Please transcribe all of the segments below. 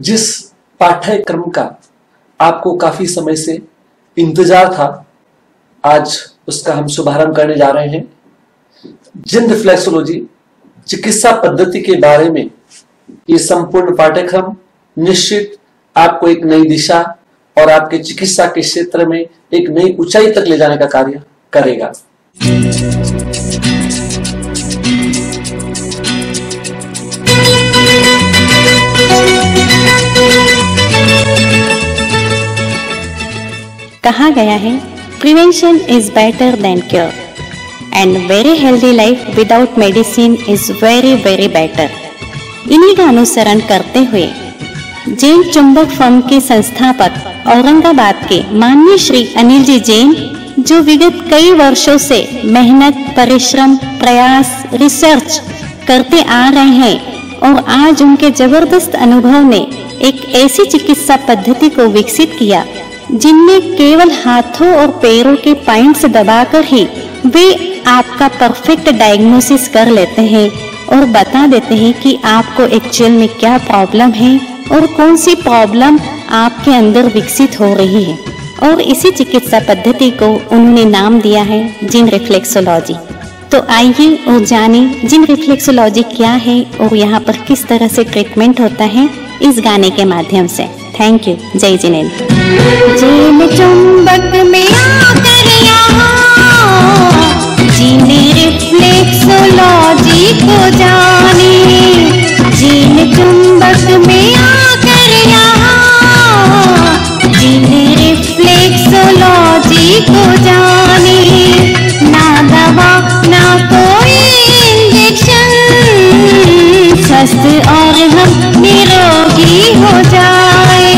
जिस पाठ्यक्रम का आपको काफी समय से इंतजार था, आज उसका हम शुभारंभ करने जा रहे हैं। जिन रिफ्लेक्सोलॉजी चिकित्सा पद्धति के बारे में ये संपूर्ण पाठ्यक्रम निश्चित आपको एक नई दिशा और आपके चिकित्सा के क्षेत्र में एक नई ऊंचाई तक ले जाने का कार्य करेगा। कहा गया है, prevention is better than cure and very healthy life without medicine is very very better. इन्हीं का अनुसरण करते हुए जैन चुंबक फर्म के संस्थापक औरंगाबाद के माननीय श्री अनिल जी जैन, जो विगत कई वर्षों से मेहनत, परिश्रम, प्रयास, रिसर्च करते आ रहे हैं और आज उनके जबरदस्त अनुभव ने एक ऐसी चिकित्सा पद्धति को विकसित किया जिनमें केवल हाथों और पैरों के पॉइंट्स दबाकर ही वे आपका परफेक्ट डायग्नोसिस कर लेते हैं और बता देते हैं कि आपको एक्चुअल में क्या प्रॉब्लम है और कौन सी प्रॉब्लम आपके अंदर विकसित हो रही है। और इसी चिकित्सा पद्धति को उन्होंने नाम दिया है जिन रिफ्लेक्सोलॉजी। तो आइए और जानें जिन रिफ्लेक्सोलॉजी क्या है और यहाँ पर किस तरह से ट्रीटमेंट होता है इस गाने के माध्यम से। Thank you. जय जिनेन्द्र। जैन चुंबक में आकर यहाँ जीने रिफ्लेक्सोलॉजी को जाने, जैन चुंबक में आकर यहाँ जीने रिफ्लेक्सोलॉजी को जाने। ना दवा ना कोई इंजेक्शन, स्वस्थ और हम निरोगी हो जाए।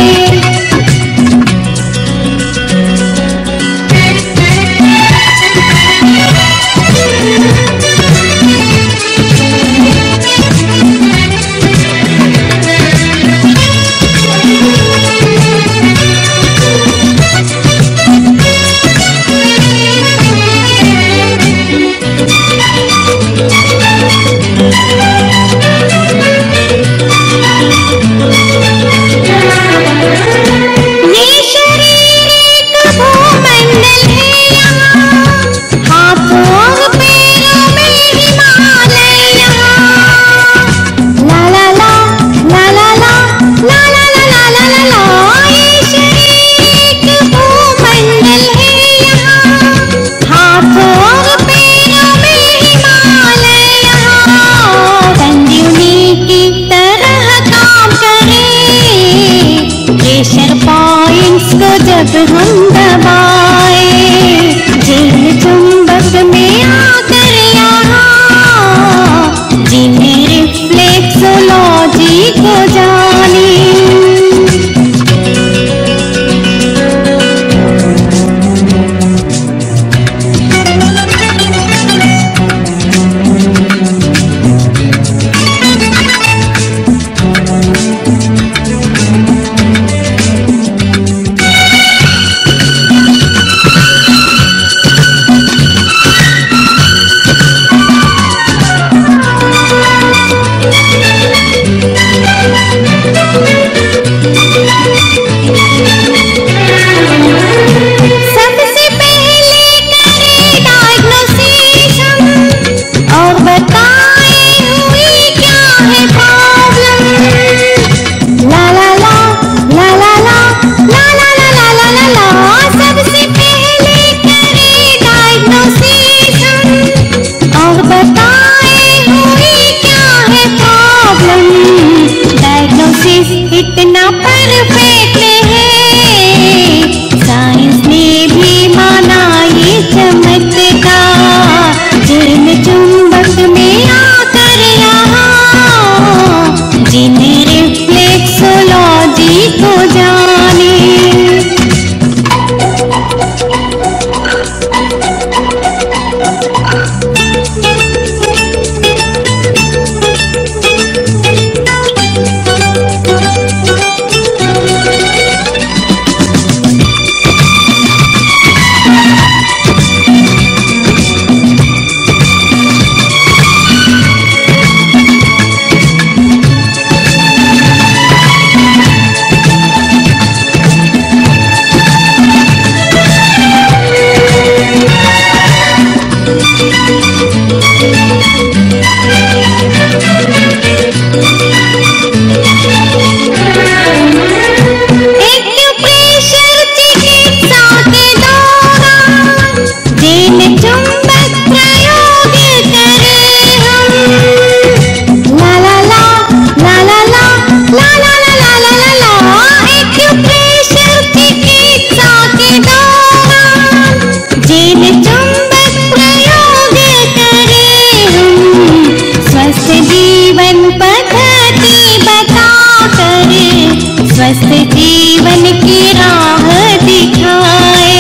जीवन की राह दिखाए,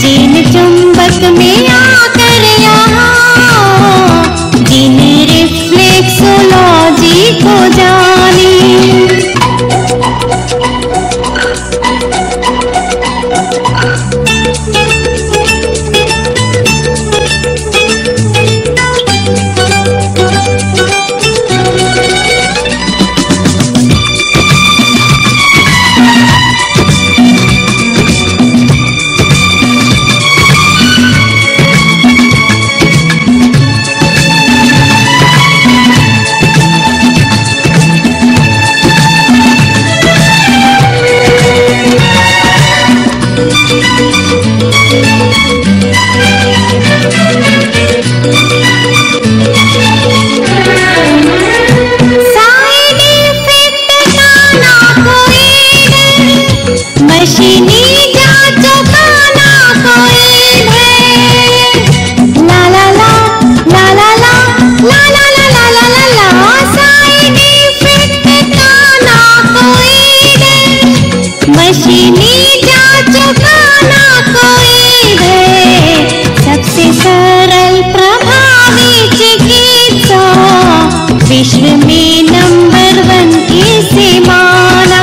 जिन चुंबक में आकर यहाँ जिन रिफ्लेक्सोलॉजी को जाने। मशीनी जांचों का ना कोई भय, ला ला ला ला ला ला ला ला ला ला ला ला ला, साइड इफेक्ट का ना कोई भय, मशीनी जांचों का ना कोई भय, सबसे सरल प्रभावी चिकित्सा विश्व में नंबर 1 इसे माना,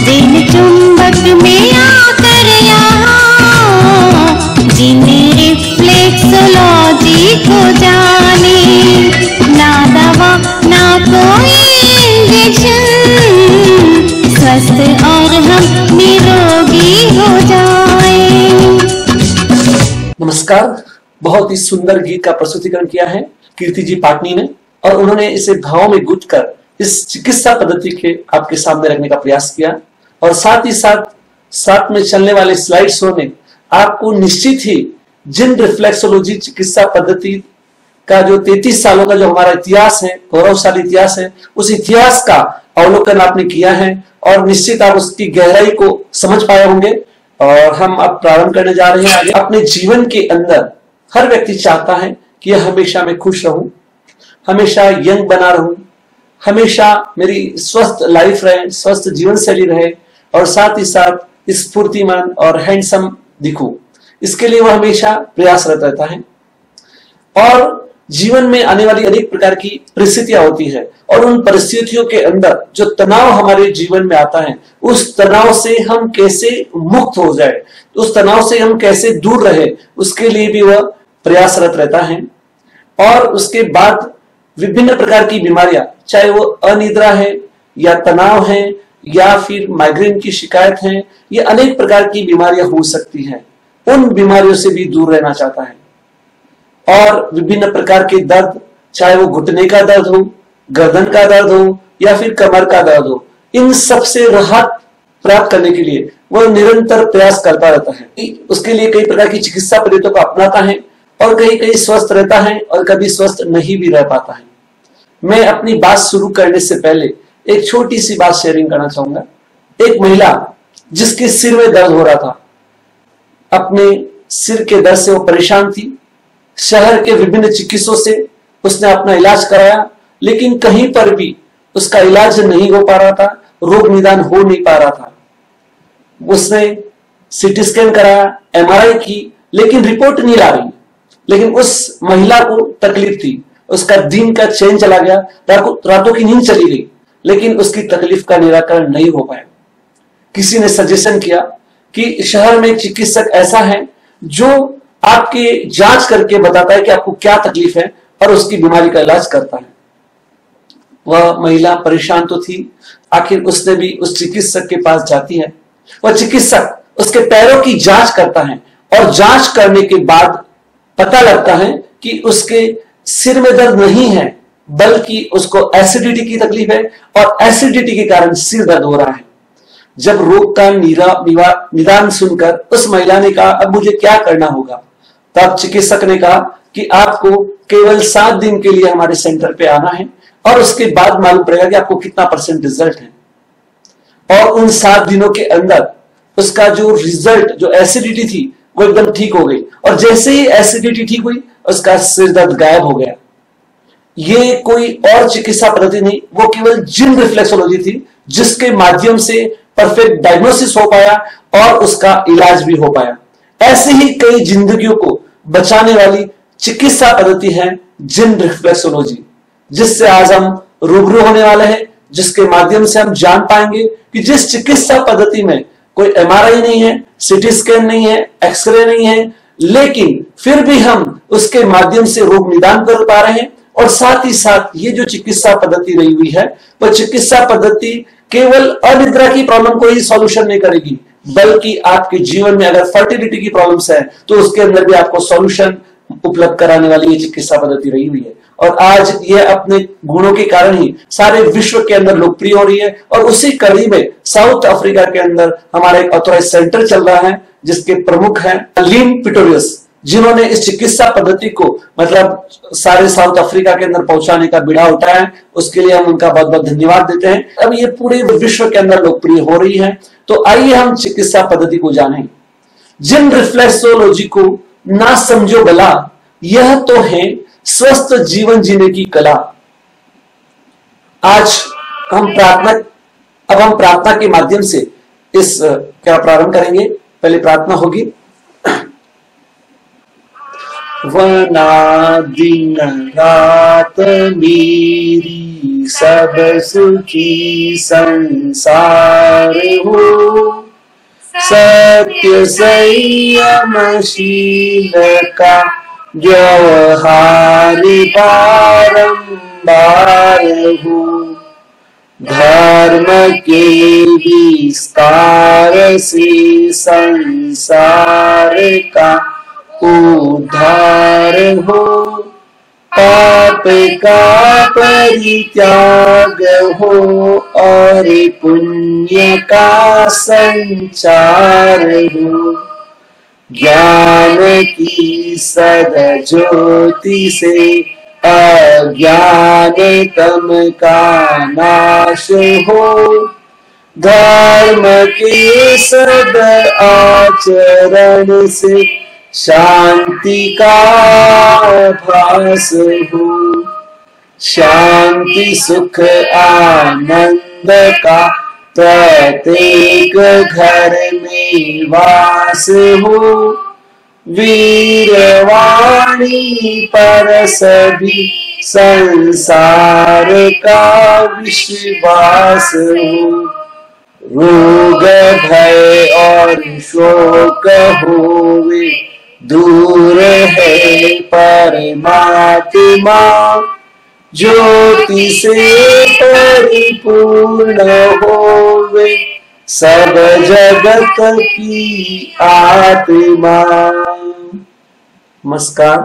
जिन चुंबक में आकर यहाँ जिन रिफ्लेक्सोलॉजी को जाने, ना दवा ना कोई इंजेक्शन, स्वस्थ और हम निरोगी हो जाए। नमस्कार। बहुत ही सुंदर गीत का प्रस्तुतिकरण किया है कीर्ति जी पाटनी ने, और उन्होंने इसे भाव में गूंथकर इस चिकित्सा पद्धति के आपके सामने रखने का प्रयास किया, और साथ ही साथ में चलने वाले स्लाइड शो ने आपको निश्चित ही जिन रिफ्लेक्सोलॉजी चिकित्सा पद्धति का जो 33 सालों का जो हमारा इतिहास है, गौरवशाली इतिहास है, उस इतिहास का अवलोकन आपने किया है, और निश्चित आप उसकी गहराई को समझ पाए होंगे। और हम अब प्रारंभ करने जा रहे हैं आगे। अपने जीवन के अंदर हर व्यक्ति चाहता है कि हमेशा मैं खुश रहूं, हमेशा यंग बना रहूं, हमेशा मेरी स्वस्थ लाइफ रहे, स्वस्थ जीवन शैली रहे, और साथ ही साथ स्फूर्तिमान और हैंडसम दिखूं। इसके लिए वह हमेशा प्रयासरत रहता है। और जीवन में आने वाली अनेक प्रकार की परिस्थितियां होती है, और उन परिस्थितियों के अंदर जो तनाव हमारे जीवन में आता है, उस तनाव से हम कैसे मुक्त हो जाए, उस तनाव से हम कैसे दूर रहे, उसके लिए भी वह प्रयासरत रहता है। और उसके बाद विभिन्न प्रकार की बीमारियां, चाहे वो अनिद्रा है या तनाव है या फिर माइग्रेन की शिकायत है, ये अनेक प्रकार की बीमारियां हो सकती हैं, उन बीमारियों से भी दूर रहना चाहता है। और विभिन्न प्रकार के दर्द, चाहे वो घुटने का दर्द हो, गर्दन का दर्द हो या फिर कमर का दर्द हो, इन सब से राहत प्राप्त करने के लिए वह निरंतर प्रयास करता रहता है। उसके लिए कई प्रकार की चिकित्सा पद्धतियों को अपनाता है, और कहीं कहीं स्वस्थ रहता है और कभी स्वस्थ नहीं भी रह पाता है। मैं अपनी बात शुरू करने से पहले एक छोटी सी बात शेयरिंग करना चाहूंगा। एक महिला जिसके सिर में दर्द हो रहा था, अपने सिर के दर्द से वो परेशान थी। शहर के विभिन्न चिकित्सकों से उसने अपना इलाज कराया, लेकिन कहीं पर भी उसका इलाज नहीं हो पा रहा था, रोग निदान हो नहीं पा रहा था। उसने सीटी स्कैन कराया, एमआरआई की, लेकिन रिपोर्ट नहीं ला रही। लेकिन उस महिला को तकलीफ थी, उसका दिन का चैन चला गया, रातों की नींद चली गई, लेकिन उसकी तकलीफ का निराकरण नहीं हो पाया। किसी ने सजेशन किया कि शहर में एक चिकित्सक ऐसा है जो आपके जांच करके बताता है कि आपको क्या तकलीफ है और उसकी बीमारी का इलाज करता है। वह महिला परेशान तो थी, आखिर उसने भी उस चिकित्सक के पास जाती है। वह चिकित्सक उसके पैरों की जांच करता है, और जांच करने के बाद पता लगता है कि उसके सिर में दर्द नहीं है, बल्कि उसको एसिडिटी की तकलीफ है, और एसिडिटी के कारण सिर दर्द हो रहा है। जब रोग का निदान सुनकर उस महिला ने कहा, अब मुझे क्या करना होगा, तब चिकित्सक ने कहा कि आपको केवल 7 दिन के लिए हमारे सेंटर पे आना है, और उसके बाद मालूम पड़ेगा कि आपको कितना % रिजल्ट है। और उन 7 दिनों के अंदर उसका जो रिजल्ट, जो एसिडिटी थी, वो एकदम ठीक हो गई, और जैसे ही एसिडिटी ठीक हुई, उसका सिर दर्द गायब हो गया। ये कोई और चिकित्सा पद्धति नहीं, वो केवल जिन रिफ्लेक्सोलॉजी थी, जिसके माध्यम से परफेक्ट डायग्नोसिस हो पाया और उसका इलाज भी हो पाया। ऐसे ही कई जिंदगियों को बचाने वाली चिकित्सा पद्धति है जिन रिफ्लेक्सोलॉजी, जिससे आज हम रूबरू होने वाले हैं, जिसके माध्यम से हम जान पाएंगे कि जिस चिकित्सा पद्धति में कोई एमआरआई नहीं है, सीटी स्कैन नहीं है, एक्सरे नहीं है, लेकिन फिर भी हम उसके माध्यम से रोग निदान कर पा रहे हैं। और साथ ही साथ ये जो चिकित्सा पद्धति रही हुई है, वह चिकित्सा पद्धति केवल अनिद्रा की प्रॉब्लम को ही सॉल्यूशन नहीं करेगी, बल्कि आपके जीवन में अगर फर्टिलिटी की प्रॉब्लम्स है तो उसके अंदर भी आपको सॉल्यूशन उपलब्ध कराने वाली ये चिकित्सा पद्धति रही हुई है। और आज ये अपने गुणों के कारण ही सारे विश्व के अंदर लोकप्रिय हो रही है। और उसी कड़ी में साउथ अफ्रीका के अंदर हमारा एक ऑथराइज सेंटर चल रहा है, जिसके प्रमुख हैं लीन पिटोरियस, जिन्होंने इस चिकित्सा पद्धति को मतलब सारे साउथ अफ्रीका के अंदर पहुंचाने का बीड़ा उठाया है। उसके लिए हम उनका बहुत बहुत धन्यवाद देते हैं। अब ये पूरे विश्व के अंदर लोकप्रिय हो रही है। तो आइए हम चिकित्सा पद्धति को जानें। जिन रिफ्लेक्सोलॉजी को ना समझो भला, यह तो है स्वस्थ जीवन जीने की कला। आज हम प्रार्थना के माध्यम से इस क्या प्रारंभ करेंगे। पहले प्रार्थना होगी। वना दिन रात मेरी सब सुखी संसार हो, सत्य संयमशील का व्यवहार बारंबार हो, धर्म के विस्तार से संसार का उद्धार हो, पाप का परित्याग हो और पुण्य का संचार हो, ज्ञान की सद्ज्योति से अज्ञानतम का नाश हो, धर्म के सद आचरण से शांति का भास हो, शांति सुख आनंद का प्रत्येक घर में वास हो, वीरवाणी पर सभी संसार का विश्वास हो, रोग भय और शोक होवे दूर है परमात्मा, ज्योति से परिपूर्ण होवे सब जगत की आत्मा। नमस्कार।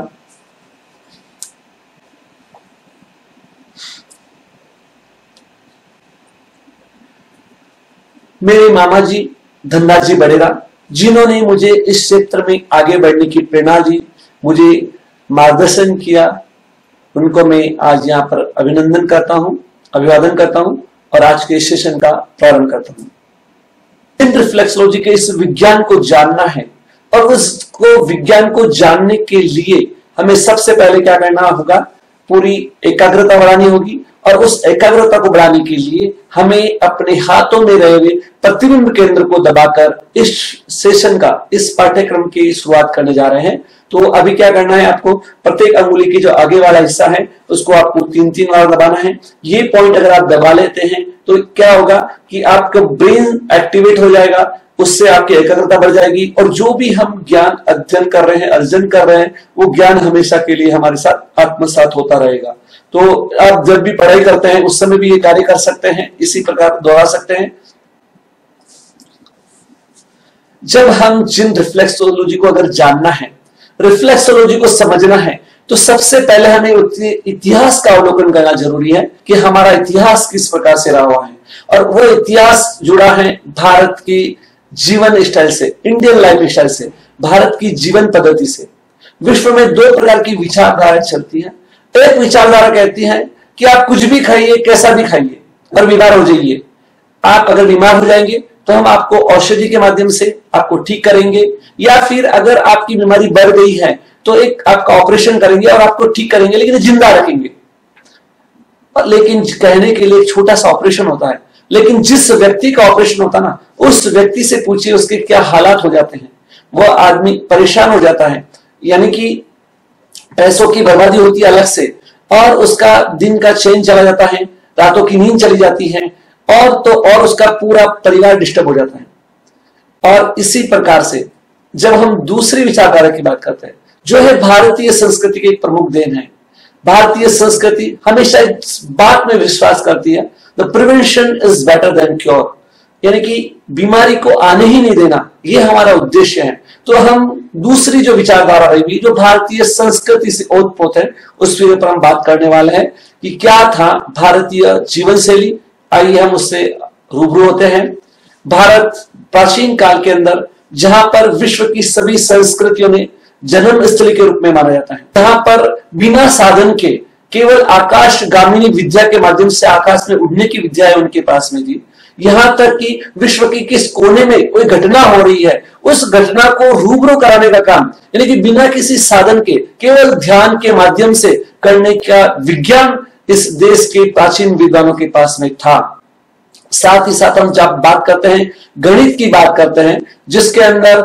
मेरे मामा जी धन्ना जी बड़ेरा, जिन्होंने मुझे इस क्षेत्र में आगे बढ़ने की प्रेरणा दी, मुझे मार्गदर्शन किया, उनको मैं आज यहाँ पर अभिवादन करता हूँ और आज के सेशन का प्रारंभ करता हूँ। इन रिफ्लेक्सोलॉजी के इस विज्ञान को जानना है और उसको विज्ञान को जानने के लिए हमें सबसे पहले क्या करना होगा, पूरी एकाग्रता बढ़ानी होगी। और उस एकाग्रता को बढ़ाने के लिए हमें अपने हाथों में रहे हुए प्रतिबिंब केंद्र को दबाकर इस सेशन का, इस पाठ्यक्रम की शुरुआत करने जा रहे हैं। तो अभी क्या करना है, आपको प्रत्येक अंगुली की जो आगे वाला हिस्सा है उसको आपको 3-3 बार दबाना है। ये पॉइंट अगर आप दबा लेते हैं तो क्या होगा कि आपका ब्रेन एक्टिवेट हो जाएगा, उससे आपकी एकाग्रता बढ़ जाएगी और जो भी हम ज्ञान अध्ययन कर रहे हैं, अर्जन कर रहे हैं, वो ज्ञान हमेशा के लिए हमारे साथ आत्मसात होता रहेगा। तो आप जब भी पढ़ाई करते हैं उस समय भी ये कार्य कर सकते हैं, इसी प्रकार दोहरा सकते हैं। जब हम जिन रिफ्लेक्सोलॉजी को अगर जानना है, रिफ्लेक्सोलॉजी को समझना है, तो सबसे पहले हमें इतिहास का अवलोकन करना जरूरी है कि हमारा इतिहास किस प्रकार से रहा हुआ है। और वो इतिहास जुड़ा है भारत की जीवन स्टाइल से, इंडियन लाइफ स्टाइल से, भारत की जीवन पद्धति से। विश्व में 2 प्रकार की विचारधाराएं चलती हैं। एक विचारधारा कहती है कि आप कुछ भी खाइए, कैसा भी खाइए और बीमार हो जाइए। आप अगर बीमार हो जाएंगे तो हम आपको औषधि के माध्यम से आपको ठीक करेंगे, या फिर अगर आपकी बीमारी बढ़ गई है तो एक आपका ऑपरेशन करेंगे और आपको ठीक करेंगे, लेकिन जिंदा रखेंगे। लेकिन कहने के लिए एक छोटा सा ऑपरेशन होता है, लेकिन जिस व्यक्ति का ऑपरेशन होता ना, उस व्यक्ति से पूछिए उसके क्या हालात हो जाते हैं। वह आदमी परेशान हो जाता है, यानी कि पैसों की बर्बादी होती है अलग से, और उसका दिन का चैन चला जाता है, रातों की नींद चली जाती है, और उसका पूरा परिवार डिस्टर्ब हो जाता है। और इसी प्रकार से जब हम दूसरी विचारधारा की बात करते हैं, जो है भारतीय संस्कृति की एक प्रमुख देन है। भारतीय संस्कृति हमेशा इस बात में विश्वास करती है, the prevention is better than cure, यानी कि बीमारी को आने ही नहीं देना, यह हमारा उद्देश्य है। तो हम दूसरी जो विचारधारा रहेगी, जो भारतीय संस्कृति से ओतप्रोत है, उस विषय पर हम बात करने वाले हैं कि क्या था भारतीय जीवन शैली। आइए हम उससे रूबरू होते हैं। भारत प्राचीन काल के अंदर, जहां पर विश्व की सभी संस्कृतियों ने जन्म स्थली के रूप में माना जाता है, जहां पर बिना साधन के केवल आकाशगामिनी विद्या के माध्यम से आकाश में उड़ने की विद्या उनके पास में थी। यहां तक कि विश्व की किस कोने में कोई घटना हो रही है, उस घटना को रूबरू कराने का काम, यानी कि बिना किसी साधन के केवल ध्यान के माध्यम से करने का विज्ञान इस देश के प्राचीन विद्वानों के पास में था। साथ ही साथ हम जब बात करते हैं, गणित की बात करते हैं, जिसके अंदर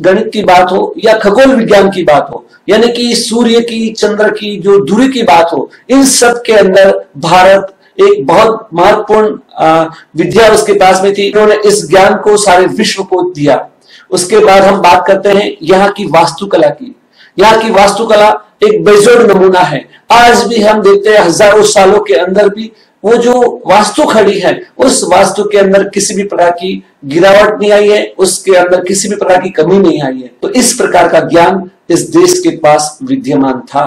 गणित की बात हो या खगोल विज्ञान की बात हो, यानी कि सूर्य की, चंद्र की जो दूरी की बात हो, इन सब के अंदर भारत एक बहुत महत्वपूर्ण विद्या उसके पास में थी। उन्होंने इस ज्ञान को सारे विश्व को दिया। उसके बाद हम बात करते हैं यहाँ की वास्तुकला की। यहाँ की वास्तुकला एक बेजोड़ नमूना है। आज भी हम देखते हैं, हजारों सालों के अंदर भी वो जो वास्तु खड़ी है, उस वास्तु के अंदर किसी भी प्रकार की गिरावट नहीं आई है, उसके अंदर किसी भी प्रकार की कमी नहीं आई है। तो इस प्रकार का ज्ञान इस देश के पास विद्यमान था।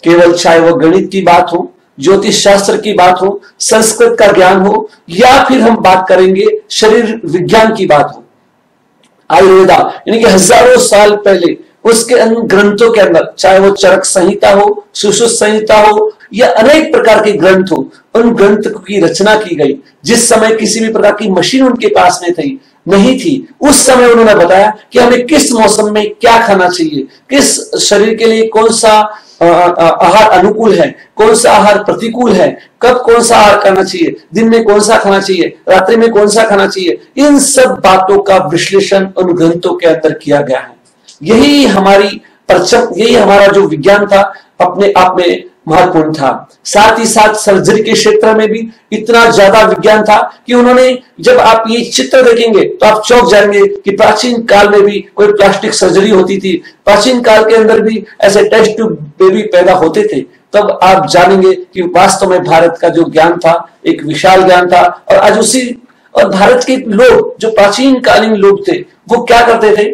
केवल चाहे वो गणित की बात हो, ज्योतिष शास्त्र की बात हो, संस्कृत का ज्ञान हो, या फिर हम बात करेंगे शरीर विज्ञान की बात हो, आयुर्वेदा, यानी कि हजारों साल पहले उसके ग्रंथों के अंदर, चाहे वो चरक संहिता हो, सुश्रुत संहिता हो, या अनेक प्रकार के ग्रंथ हो, उन ग्रंथ की रचना की गई। जिस समय किसी भी प्रकार की मशीन उनके पास में नहीं थी, उस समय उन्होंने बताया कि हमें किस मौसम में क्या खाना चाहिए, किस शरीर के लिए कौन सा आहार अनुकूल है, कौन सा आहार प्रतिकूल है, कब कौन सा आहार करना चाहिए, दिन में कौन सा खाना चाहिए, रात्रि में कौन सा खाना चाहिए। इन सब बातों का विश्लेषण उन ग्रंथों के अंदर किया गया है। यही हमारी परचम, यही हमारा जो विज्ञान था अपने आप में महत्वपूर्ण था। साथ ही साथ सर्जरी के क्षेत्र में भी इतना ज्यादा विज्ञान था कि उन्होंने, जब आप ये चित्र देखेंगे तो आप चौंक जाएंगे कि प्राचीन काल में भी कोई प्लास्टिक सर्जरी होती थी, प्राचीन काल के अंदर भी ऐसे टेस्ट ट्यूब बेबी पैदा होते थे। तब आप जानेंगे कि वास्तव में भारत का जो ज्ञान था एक विशाल ज्ञान था। और आज और भारत के लोग, जो प्राचीन कालीन लोग थे, वो क्या करते थे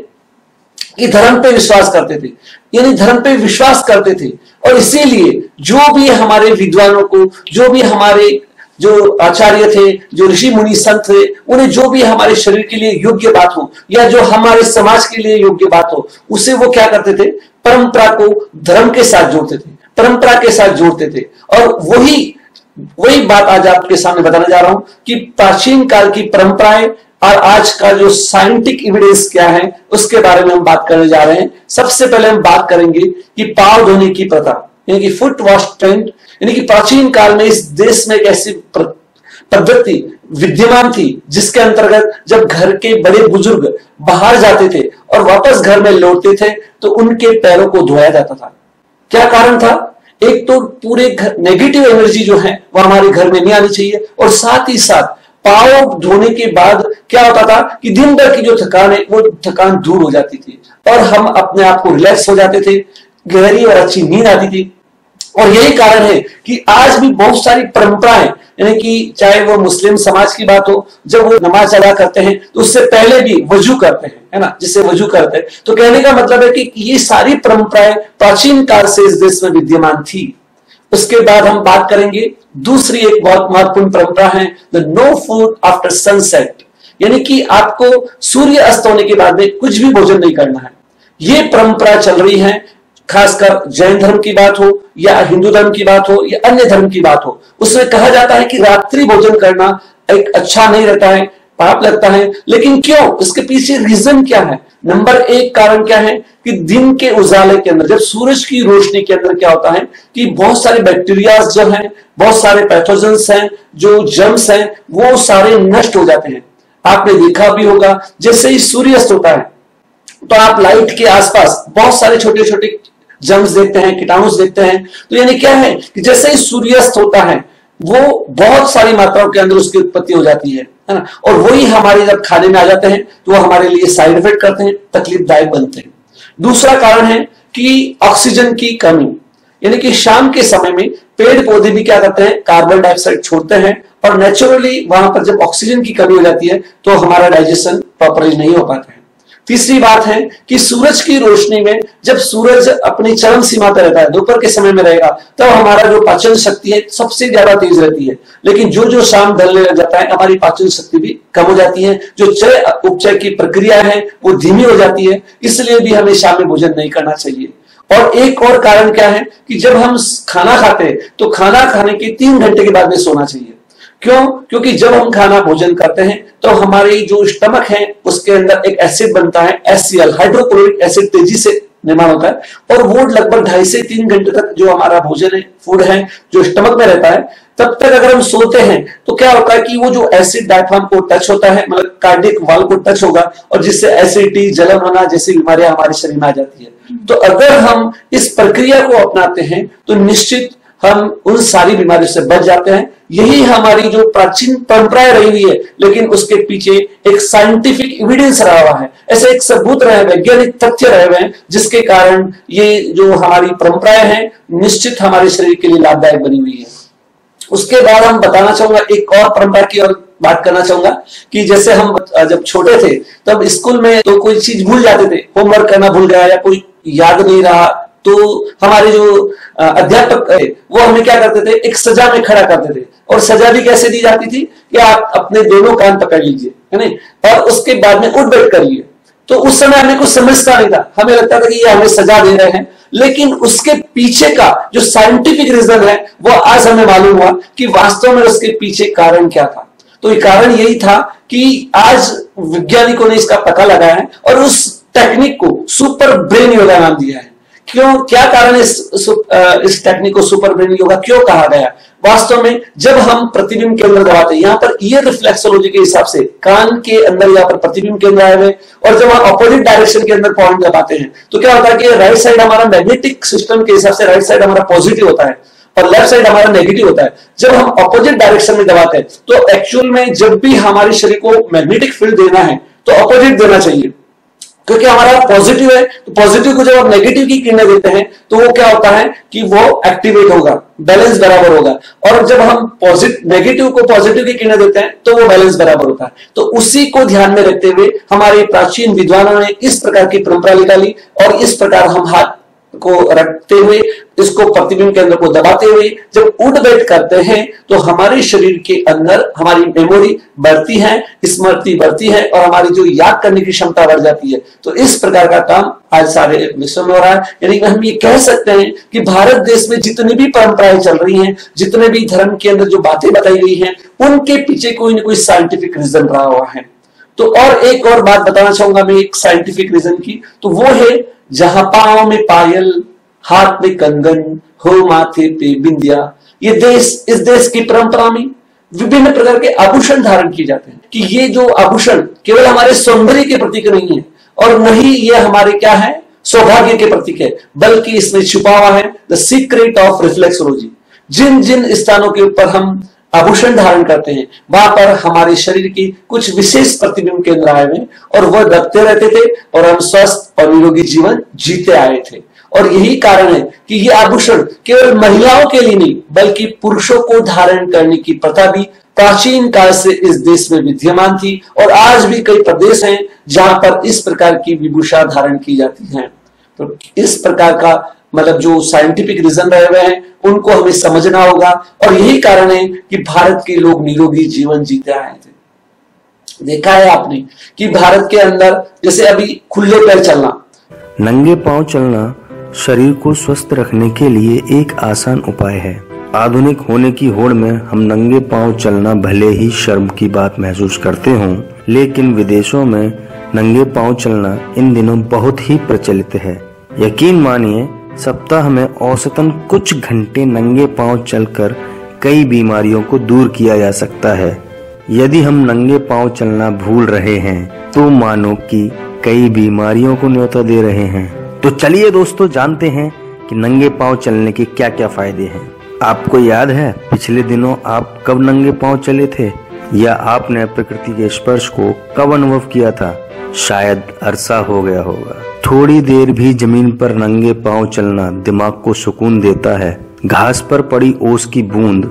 कि धर्म पे विश्वास करते थे, यानी धर्म पे विश्वास करते थे। और इसीलिए जो भी हमारे विद्वानों को, जो भी हमारे जो आचार्य थे, जो ऋषि मुनि संत थे, उन्हें जो भी हमारे शरीर के लिए योग्य बात हो या जो हमारे समाज के लिए योग्य बात हो, उसे वो क्या करते थे, परंपरा को धर्म के साथ जोड़ते थे, परंपरा के साथ जोड़ते थे। और वही बात आज आपके सामने बताने जा रहा हूं कि प्राचीन काल की परंपराएं और आज का जो साइंटिफिक एविडेंस क्या है, उसके बारे में हम बात करने जा रहे हैं। सबसे पहले हम बात करेंगे कि पांव धोने की प्रथा, यानी कि फुट वॉश ट्रेंड, यानी कि प्राचीन काल में इस देश में एक ऐसी पद्धति विद्यमान थी जिसके अंतर्गत जब घर के बड़े बुजुर्ग बाहर जाते थे और वापस घर में लौटते थे तो उनके पैरों को धोया जाता था। क्या कारण था? एक तो पूरे नेगेटिव एनर्जी जो है वो हमारे घर में नहीं आनी चाहिए, और साथ ही साथ पांव धोने के बाद क्या होता था कि दिन भर की जो थकान है वो थकान दूर हो जाती थी और हम अपने आप को रिलैक्स हो जाते थे, गहरी और अच्छी नींद आती थी। और यही कारण है कि आज भी बहुत सारी परंपराएं, यानी कि चाहे वो मुस्लिम समाज की बात हो, जब वो नमाज अदा करते हैं तो उससे पहले भी वजू करते हैं, है ना, जिससे वजू करते हैं। तो कहने का मतलब है कि ये सारी परंपराएं प्राचीन काल से इस देश में विद्यमान थी। उसके बाद हम बात करेंगे दूसरी एक बहुत महत्वपूर्ण परंपरा है, the no food after sunset, यानी कि आपको सूर्य अस्त होने के बाद में कुछ भी भोजन नहीं करना है। ये परंपरा चल रही है, खासकर जैन धर्म की बात हो या हिंदू धर्म की बात हो या अन्य धर्म की बात हो, उसमें कहा जाता है कि रात्रि भोजन करना एक अच्छा नहीं रहता है, पाप लगता है, लेकिन क्यों? इसके पीछे रीजन क्या है? नंबर एक कारण क्या है कि दिन के उजाले के अंदर, जब सूरज की रोशनी के अंदर क्या होता है कि बहुत सारे बैक्टीरिया जो हैं, बहुत सारे पैथोजेंस हैं, जो जर्म्स हैं, वो सारे नष्ट हो जाते हैं। आपने देखा भी होगा, जैसे ही सूर्यास्त होता है तो आप लाइट के आसपास बहुत सारे छोटे छोटे जर्म्स देखते हैं, कीटाणु देखते हैं। तो यानी क्या है कि जैसे ही सूर्यास्त होता है वो बहुत सारी मात्राओं के अंदर उसकी उत्पत्ति हो जाती है ना, और वही हमारे जब खाने में आ जाते हैं तो वो हमारे लिए साइड इफेक्ट करते हैं, तकलीफदायक बनते हैं। दूसरा कारण है कि ऑक्सीजन की कमी, यानी कि शाम के समय में पेड़ पौधे भी क्या करते हैं, कार्बन डाइऑक्साइड छोड़ते हैं, और नेचुरली वहां पर जब ऑक्सीजन की कमी हो जाती है तो हमारा डाइजेशन प्रॉपरली नहीं हो पाता है। तीसरी बात है कि सूरज की रोशनी में जब सूरज अपनी चरम सीमा पर रहता है, दोपहर के समय में रहेगा, तब हमारा जो पाचन शक्ति है सबसे ज्यादा तेज रहती है, लेकिन जो शाम ढलने लग जाता है हमारी पाचन शक्ति भी कम हो जाती है, जो चय उपचय की प्रक्रिया है वो धीमी हो जाती है। इसलिए भी हमें शाम में भोजन नहीं करना चाहिए। और एक और कारण क्या है कि जब हम खाना खाते हैं तो खाना खाने के 3 घंटे के बाद में सोना चाहिए। क्यों? क्योंकि जब हम खाना भोजन करते हैं तो हमारी जो स्टमक है उसके अंदर एक एसिड बनता है, HCl, हाइड्रोक्लोरिक एसिड, तेजी से निर्माण होता है, और वो लगभग 2.5 से 3 घंटे तक जो हमारा भोजन है, फूड है, जो स्टमक में रहता है, तब तक अगर हम सोते हैं तो क्या होता है कि वो जो एसिड डायफ्राम को टच होता है, मतलब कार्डियक वाल्व को टच होगा, और जिससे एसिडिटी, जलन होना जैसी बीमारियां हमारे शरीर में आ जाती है। तो अगर हम इस प्रक्रिया को अपनाते हैं तो निश्चित हम उन सारी बीमारियों से बच जाते हैं। यही हमारी जो प्राचीन परंपराएं रही हुई है, लेकिन उसके पीछे एक साइंटिफिक एविडेंस रहा हुआ है, ऐसे एक सबूत रहे, वैज्ञानिक तथ्य रहे हुए हैं, जिसके कारण ये जो हमारी परंपराएं हैं निश्चित हमारे शरीर के लिए लाभदायक बनी हुई है। उसके बाद हम बताना चाहूंगा, एक और परंपरा की और बात करना चाहूंगा कि जैसे हम जब छोटे थे तब स्कूल में तो कोई चीज भूल जाते थे, होमवर्क करना भूल गया या कोई याद नहीं रहा, तो हमारे जो अध्यापक है वो हमें क्या करते थे, एक सजा में खड़ा करते थे, और सजा भी कैसे दी जाती थी कि आप अपने दोनों कान पकड़ लीजिए, है नहीं, और उसके बाद में उठ बैठ करिए। तो उस समय हमें कुछ समझता नहीं था, हमें लगता था कि ये हमें सजा दे रहे हैं, लेकिन उसके पीछे का जो साइंटिफिक रीजन है वो आज हमें मालूम हुआ कि वास्तव में उसके पीछे कारण क्या था। तो ये कारण यही था कि आज वैज्ञानिकों ने इसका पता लगाया है और उस टेक्निक को सुपर ब्रेन योगा नाम दिया है। क्यों, क्या कारण इस टेक्निक को सुपर ब्रेन योगा क्यों कहा गया? वास्तव में जब हम प्रतिबिंब केंद्र दबाते हैं, यहाँ पर ईयर रिफ्लेक्सोलॉजी के हिसाब से कान के अंदर यहाँ पर प्रतिबिंब केंद्र आए हुए, और जब हम अपोजिट डायरेक्शन के अंदर पॉइंट दबाते हैं तो क्या होता है कि राइट साइड हमारा मैग्नेटिक सिस्टम के हिसाब से राइट साइड हमारा पॉजिटिव होता है और लेफ्ट साइड हमारा नेगेटिव होता है। जब हम अपोजिट डायरेक्शन में दबाते हैं तो एक्चुअल में जब भी हमारे शरीर को मैग्नेटिक फील्ड देना है तो अपोजिट देना चाहिए, क्योंकि हमारा पॉजिटिव है, तो पॉजिटिव को जब आप नेगेटिव की किरणें देते हैं तो वो क्या होता है कि वो एक्टिवेट होगा, बैलेंस बराबर होगा, और जब हम नेगेटिव को पॉजिटिव की किरणें देते हैं तो वो बैलेंस बराबर होता है। तो उसी को ध्यान में रखते हुए हमारे प्राचीन विद्वानों ने इस प्रकार की परंपरा निकाली, और इस प्रकार हम हाथ को रखते हुए इसको प्रतिबिंब केंद्र को दबाते हुए जब उठ बैठ करते हैं तो हमारे शरीर के अंदर हमारी मेमोरी बढ़ती है, स्मृति बढ़ती है, और हमारी जो याद करने की क्षमता बढ़ जाती है। तो इस प्रकार का काम आज सारे विश्व में हो रहा है। यानी कि हम ये कह सकते हैं कि भारत देश में जितनी भी परंपराएं चल रही हैं, जितने भी धर्म के अंदर जो बातें बताई गई हैं, उनके पीछे कोई ना कोई साइंटिफिक रीजन रहा हुआ है। तो और एक और बात बताना चाहूंगा मैं एक साइंटिफिक रीजन की, तो वो है जहां पांव में पायल, हाथ में कंगन, हो माथे पे बिंदिया। ये इस देश की परंपरा में विभिन्न प्रकार के आभूषण धारण किए जाते हैं कि ये जो आभूषण केवल हमारे सौंदर्य के प्रतीक नहीं है, और न ही ये हमारे क्या है, सौभाग्य के प्रतीक है, बल्कि इसमें छुपा हुआ है द सीक्रेट ऑफ रिफ्लेक्सोलॉजी। जिन जिन स्थानों के ऊपर हम आभूषण धारण करते हैं वहां पर हमारे शरीर की कुछ विशेष प्रतिबिंब केंद्र आए हुए, और वह दबते रहते थे, और हम स्वस्थ और निरोगी जीवन जीते आए थे। और यही कारण है कि ये आभूषण केवल महिलाओं के लिए नहीं बल्कि पुरुषों को धारण करने की प्रथा भी प्राचीन काल से इस देश में विद्यमान थी, और आज भी कई प्रदेश हैं जहां पर इस प्रकार की विभूषा धारण की जाती है। तो इस प्रकार का मतलब जो साइंटिफिक रीजन रहे हुए हैं उनको हमें समझना होगा, और यही कारण है कि भारत के लोग निरोगी जीवन जीते आए थे। देखा है आपने कि भारत के अंदर जैसे अभी खुले पैर चलना, नंगे पांव चलना शरीर को स्वस्थ रखने के लिए एक आसान उपाय है। आधुनिक होने की होड़ में हम नंगे पांव चलना भले ही शर्म की बात महसूस करते हों, लेकिन विदेशों में नंगे पांव चलना इन दिनों बहुत ही प्रचलित है। यकीन मानिए, सप्ताह में औसतन कुछ घंटे नंगे पांव चलकर कई बीमारियों को दूर किया जा सकता है। यदि हम नंगे पांव चलना भूल रहे हैं तो मानो कि कई बीमारियों को न्योता दे रहे हैं। तो चलिए दोस्तों, जानते हैं कि नंगे पांव चलने के क्या क्या फायदे हैं। आपको याद है पिछले दिनों आप कब नंगे पांव चले थे, या आपने प्रकृति के स्पर्श को कब अनुभव किया था? शायद अरसा हो गया होगा। थोड़ी देर भी जमीन पर नंगे पांव चलना दिमाग को सुकून देता है। घास पर पड़ी ओस की बूंद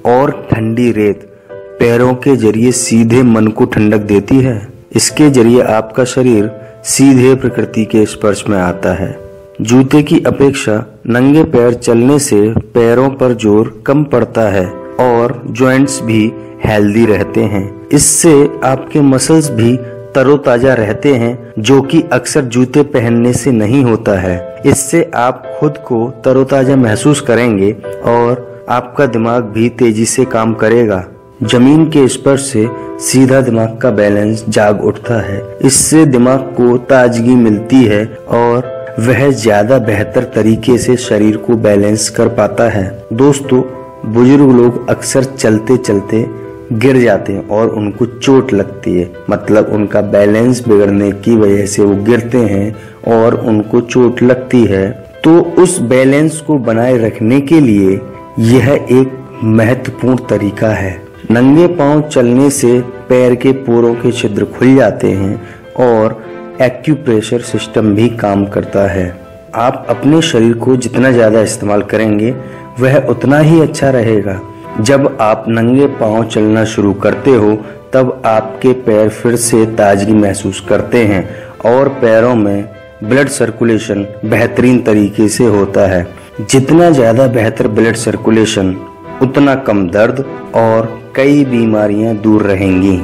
और ठंडी रेत पैरों के जरिए सीधे मन को ठंडक देती है। इसके जरिए आपका शरीर सीधे प्रकृति के स्पर्श में आता है। जूते की अपेक्षा नंगे पैर चलने से पैरों पर जोर कम पड़ता है और जॉइंट्स भी हेल्दी रहते हैं। इससे आपके मसल्स भी तरोताजा रहते हैं, जो कि अक्सर जूते पहनने से नहीं होता है। इससे आप खुद को तरोताजा महसूस करेंगे और आपका दिमाग भी तेजी से काम करेगा। जमीन के स्पर्श से सीधा दिमाग का बैलेंस जाग उठता है। इससे दिमाग को ताजगी मिलती है और वह ज्यादा बेहतर तरीके से शरीर को बैलेंस कर पाता है। दोस्तों, बुजुर्ग लोग अक्सर चलते चलते गिर जाते हैं और उनको चोट लगती है, मतलब उनका बैलेंस बिगड़ने की वजह से वो गिरते हैं और उनको चोट लगती है। तो उस बैलेंस को बनाए रखने के लिए यह एक महत्वपूर्ण तरीका है। नंगे पांव चलने से पैर के पोरों के छिद्र खुल जाते हैं और एक्यूप्रेशर सिस्टम भी काम करता है। आप अपने शरीर को जितना ज्यादा इस्तेमाल करेंगे वह उतना ही अच्छा रहेगा। जब आप नंगे पांव चलना शुरू करते हो तब आपके पैर फिर से ताजगी महसूस करते हैं और पैरों में ब्लड सर्कुलेशन बेहतरीन तरीके से होता है। जितना ज्यादा बेहतर ब्लड सर्कुलेशन, उतना कम दर्द और कई बीमारियां दूर रहेंगी।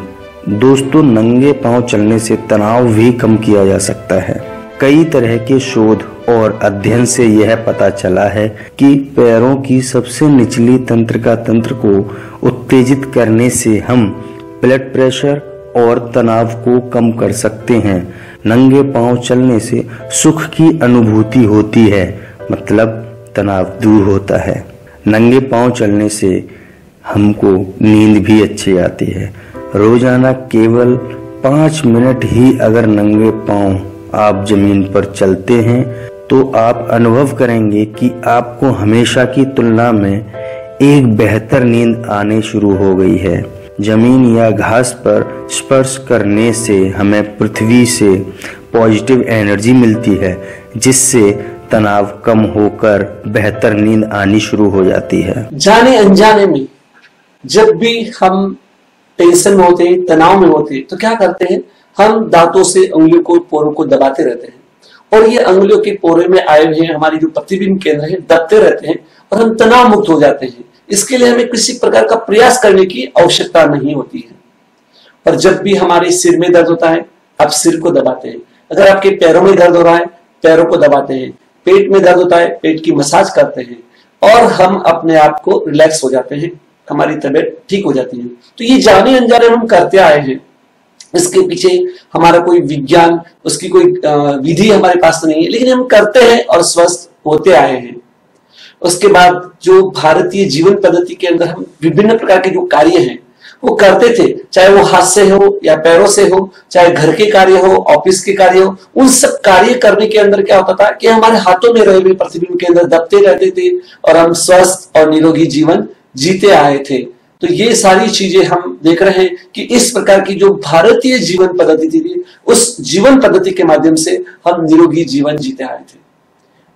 दोस्तों, नंगे पांव चलने से तनाव भी कम किया जा सकता है। कई तरह के शोध और अध्ययन से यह पता चला है कि पैरों की सबसे निचली तंत्रिका तंत्र को उत्तेजित करने से हम ब्लड प्रेशर और तनाव को कम कर सकते हैं। नंगे पांव चलने से सुख की अनुभूति होती है, मतलब तनाव दूर होता है। नंगे पांव चलने से हमको नींद भी अच्छी आती है। रोजाना केवल 5 मिनट ही अगर नंगे पांव आप जमीन पर चलते हैं तो आप अनुभव करेंगे कि आपको हमेशा की तुलना में एक बेहतर नींद आने शुरू हो गई है। जमीन या घास पर स्पर्श करने से हमें पृथ्वी से पॉजिटिव एनर्जी मिलती है, जिससे तनाव कम होकर बेहतर नींद आनी शुरू हो जाती है। जाने अनजाने में जब भी हम टेंशन में होते हैं, तनाव में होते हैं, तो क्या करते हैं, हम दांतों से उंगलियों को, पोरों को दबाते रहते हैं और ये उंगलियों के पोरे में आए हुए हमारी जो प्रतिबिंब केंद्र है दबते रहते हैं और हम तनाव मुक्त हो जाते हैं। इसके लिए हमें किसी प्रकार का प्रयास करने की आवश्यकता नहीं होती है। पर जब भी हमारे सिर में दर्द होता है, आप सिर को दबाते हैं। अगर आपके पैरों में दर्द हो रहा है, पैरों को दबाते हैं। पेट में दर्द होता है, पेट की मसाज करते हैं और हम अपने आप को रिलैक्स हो जाते हैं, हमारी तबीयत ठीक हो जाती है। तो ये जाने अनजाने हम करते आए हैं। इसके पीछे हमारा कोई विज्ञान, उसकी कोई विधि हमारे पास नहीं है, लेकिन हम करते हैं और स्वस्थ होते आए हैं। उसके बाद जो भारतीय जीवन पद्धति के अंदर हम विभिन्न प्रकार के जो कार्य हैं वो करते थे, चाहे वो हाथ से हो या पैरों से हो, चाहे घर के कार्य हो, ऑफिस के कार्य हो, उन सब कार्य करने के अंदर क्या होता था कि हमारे हाथों में रहे हुए प्रतिबिंब के अंदर दबते रहते थे और हम स्वस्थ और निरोगी जीवन जीते आए थे। तो ये सारी चीजें हम देख रहे हैं कि इस प्रकार की जो भारतीय जीवन पद्धति थी, उस जीवन पद्धति के माध्यम से हम निरोगी जीवन जीते आए थे।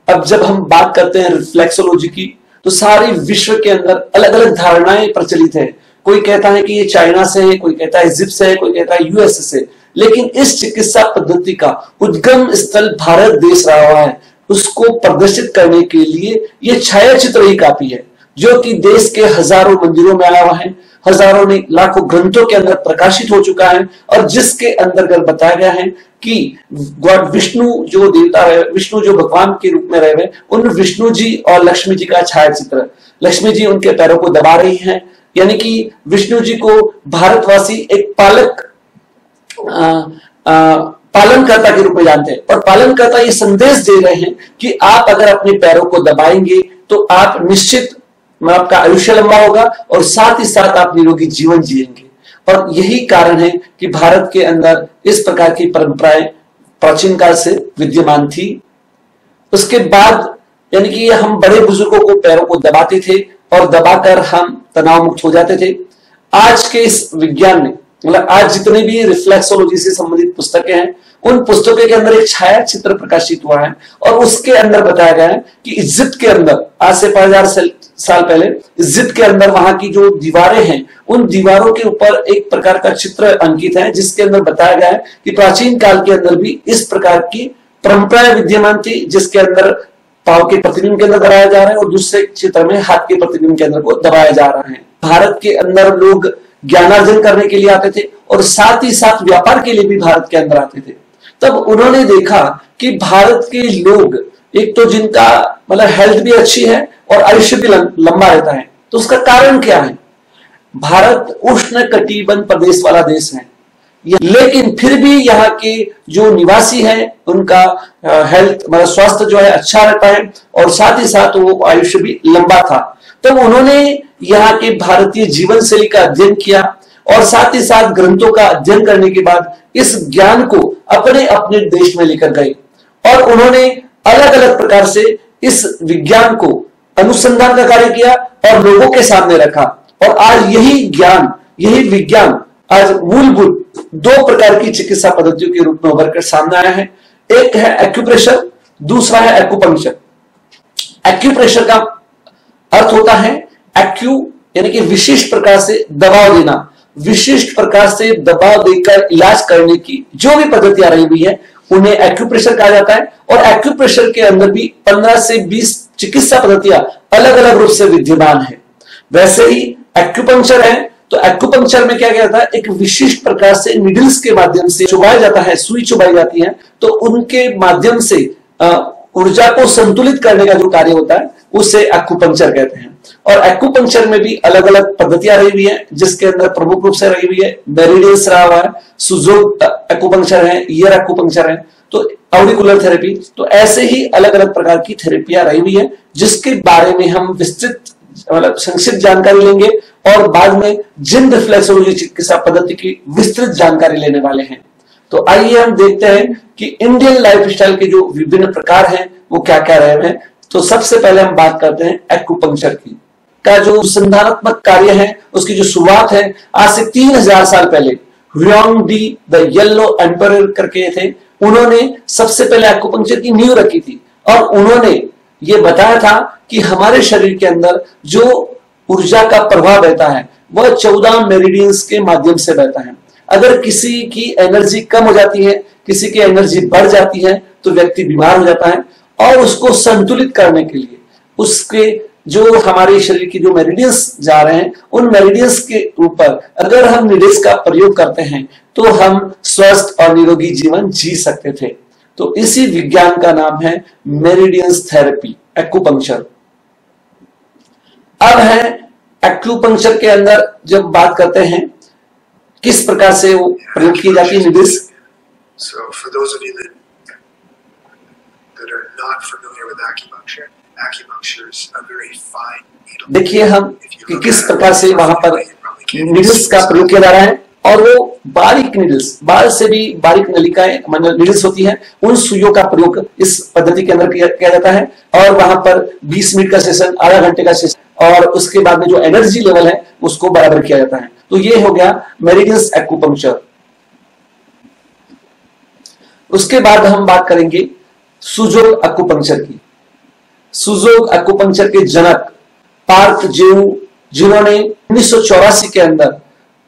अब जब हम बात करते हैं रिफ्लेक्सोलॉजी की, तो सारे विश्व के अंदर अलग अलग धारणाएं प्रचलित है। कोई कहता है कि ये चाइना से है, कोई कहता है इजिप्ट से है, कोई कहता है यूएस से, लेकिन इस चिकित्सा पद्धति का उद्गम स्थल भारत देश रहा हुआ है। उसको प्रदर्शित करने के लिए ये छायाचित्र ही काफी है, जो कि देश के हजारों मंदिरों में आया हुआ है, हजारों नहीं लाखों ग्रंथों के अंदर प्रकाशित हो चुका है, और जिसके अंदर बताया गया है कि गॉड विष्णु जो देवता है, विष्णु जो भगवान के रूप में रहे, उन विष्णु जी और लक्ष्मी जी का छायाचित्र, लक्ष्मी जी उनके पैरों को दबा रही हैं, यानी कि विष्णु जी को भारतवासी एक पालनकर्ता के रूप में जानते हैं, और पालनकर्ता ये संदेश दे रहे हैं कि आप अगर अपने पैरों को दबाएंगे तो आप निश्चित आपका आयुष्य लंबा होगा और साथ ही साथ आप निरोगी जीवन जिएंगे। और यही कारण है कि भारत के अंदर इस प्रकार की परंपराएं प्राचीन काल से विद्यमान थी। उसके बाद यानी कि हम बड़े बुजुर्गों को पैरों को दबाते थे और दबाकर हम तनाव मुक्त हो जाते थे। आज के इस विज्ञान में, मतलब आज जितने भी रिफ्लेक्सोलॉजी से संबंधित पुस्तकें हैं, उन पुस्तकों के अंदर एक छाया चित्र प्रकाशित हुआ है, और उसके अंदर बताया गया है कि इजिप्ट के अंदर आज से 5000 साल पहले इजिप्ट के अंदर वहां की जो दीवारें हैं, उन दीवारों के ऊपर एक प्रकार का चित्र अंकित है, जिसके अंदर बताया गया है कि प्राचीन काल के अंदर भी इस प्रकार की परंपराएं विद्यमान थी, जिसके अंदर पांव के प्रतिबिंब के अंदर दबाया जा रहा है और दूसरे चित्र में हाथ के प्रतिबिंब के अंदर को दबाया जा रहा है। भारत के अंदर लोग ज्ञानार्जन करने के लिए आते थे और साथ ही साथ व्यापार के लिए भी भारत के अंदर आते थे। तब उन्होंने देखा कि भारत के लोग, एक तो जिनका मतलब हेल्थ भी अच्छी है और आयुष्य भी लंबा रहता है, तो उसका कारण क्या है? भारत उष्ण कटिबंध प्रदेश वाला देश है, लेकिन फिर भी यहाँ के जो निवासी हैं उनका हेल्थ मतलब स्वास्थ्य जो है अच्छा रहता है, और साथ ही साथ वो आयुष्य भी लंबा था। तब उन्होंने यहाँ के भारतीय जीवन शैली का अध्ययन किया, और साथ ही साथ ग्रंथों का अध्ययन करने के बाद इस ज्ञान को अपने अपने देश में लेकर गए, और उन्होंने अलग अलग प्रकार से इस विज्ञान को अनुसंधान का कार्य किया और लोगों के सामने रखा। और आज यही ज्ञान, यही विज्ञान आज मूलभूत 2 प्रकार की चिकित्सा पद्धतियों के रूप में उभर कर सामने आया है। एक है एक्यूप्रेशर, दूसरा है एक्यूपंक्चर। एक्यूप्रेशर का अर्थ होता है एक्यू यानी कि विशिष्ट प्रकार से दबाव देना, विशिष्ट प्रकार से दबाव देकर इलाज करने की जो भी पद्धतियां रही हुई है उन्हें एक्यूप्रेशर कहा जाता है। और एक्यूप्रेशर के अंदर भी 15 से 20 चिकित्सा पद्धतियां अलग अलग रूप से विद्यमान है। वैसे ही एक्यूपंक्चर है, तो एक्यूपंक्चर में क्या जाता है, एक विशिष्ट प्रकार से निडल्स के माध्यम से चुभाया जाता है, सुई चुभाई जाती है, तो उनके माध्यम से ऊर्जा को संतुलित करने का जो कार्य होता है उसे एक्यूपंक्चर कहते हैं। और एक्यूपंक्चर में भी अलग अलग पद्धतियां रही हुई है, जिसके अंदर प्रमुख रूप से रही हुई है मेरिडियंस रहा हुआ है, सुजोग एक्यूपंक्चर है, ईयर एक्यूपंक्चर है, तो ऑडिकुलर थेरेपी। तो ऐसे ही अलग अलग प्रकार की थेरेपियां रही हुई है, जिसके बारे में हम विस्तृत मतलब संक्षिप्त जानकारी लेंगे, और बाद में जिन रिफ्लेक्सोलॉजी चिकित्सा पद्धति की विस्तृत जानकारी लेने वाले हैं। तो आइए हम देखते हैं कि इंडियन लाइफस्टाइल के जो विभिन्न प्रकार हैं वो क्या क्या रहे हैं। तो सबसे पहले हम बात करते हैं एक्यूपंक्चर की का जो अनुसंधानात्मक कार्य है, उसकी जो शुरुआत है आज से 3000 साल पहले Huang D the yellow emperor करके थे, उन्होंने सबसे पहले एक्यूपंक्चर की नींव रखी थी, और उन्होंने ये बताया था कि हमारे शरीर के अंदर जो ऊर्जा का प्रवाह बहता है वह 14 मेरिडियंस के माध्यम से बहता है। अगर किसी की एनर्जी कम हो जाती है, किसी की एनर्जी बढ़ जाती है, तो व्यक्ति बीमार हो जाता है, और उसको संतुलित करने के लिए उसके जो हमारे शरीर की जो मेरिडियंस जा रहे हैं, उन मेरिडियंस के ऊपर अगर हम निडेल्स का प्रयोग करते हैं तो हम स्वस्थ और निरोगी जीवन जी सकते थे। तो इसी विज्ञान का नाम है मेरिडियंस थेरेपी, एक्यूपंक्चर। अब है एक्यूपंक्चर के अंदर जब बात करते हैं किस प्रकार से वो प्रयोग की जाती है निडेल्स। So for those of you that are not familiar with acupuncture, acupuncture is a very fine needle. देखिए हम कि किस प्रकार से वहां पर निडल्स का प्रयोग किया जा रहा है, और वो बारीक निडल्स, बाल से भी बारीक नलिकाएं मतलब निडल्स होती हैं, उन सुइयों का प्रयोग इस पद्धति के अंदर किया जाता है। और वहां पर 20 मिनट का सेशन, आधा घंटे का सेशन, और उसके बाद में जो एनर्जी लेवल है उसको बराबर किया जाता है। तो ये हो गया मेरिडियंस एक्यूपंक्चर। उसके बाद हम बात करेंगे सुजोग एक्यूपंक्चर की। सुजोग एक्यूपंक्चर के जनक पार्क जेऊ, जिन्होंने 1984 के अंदर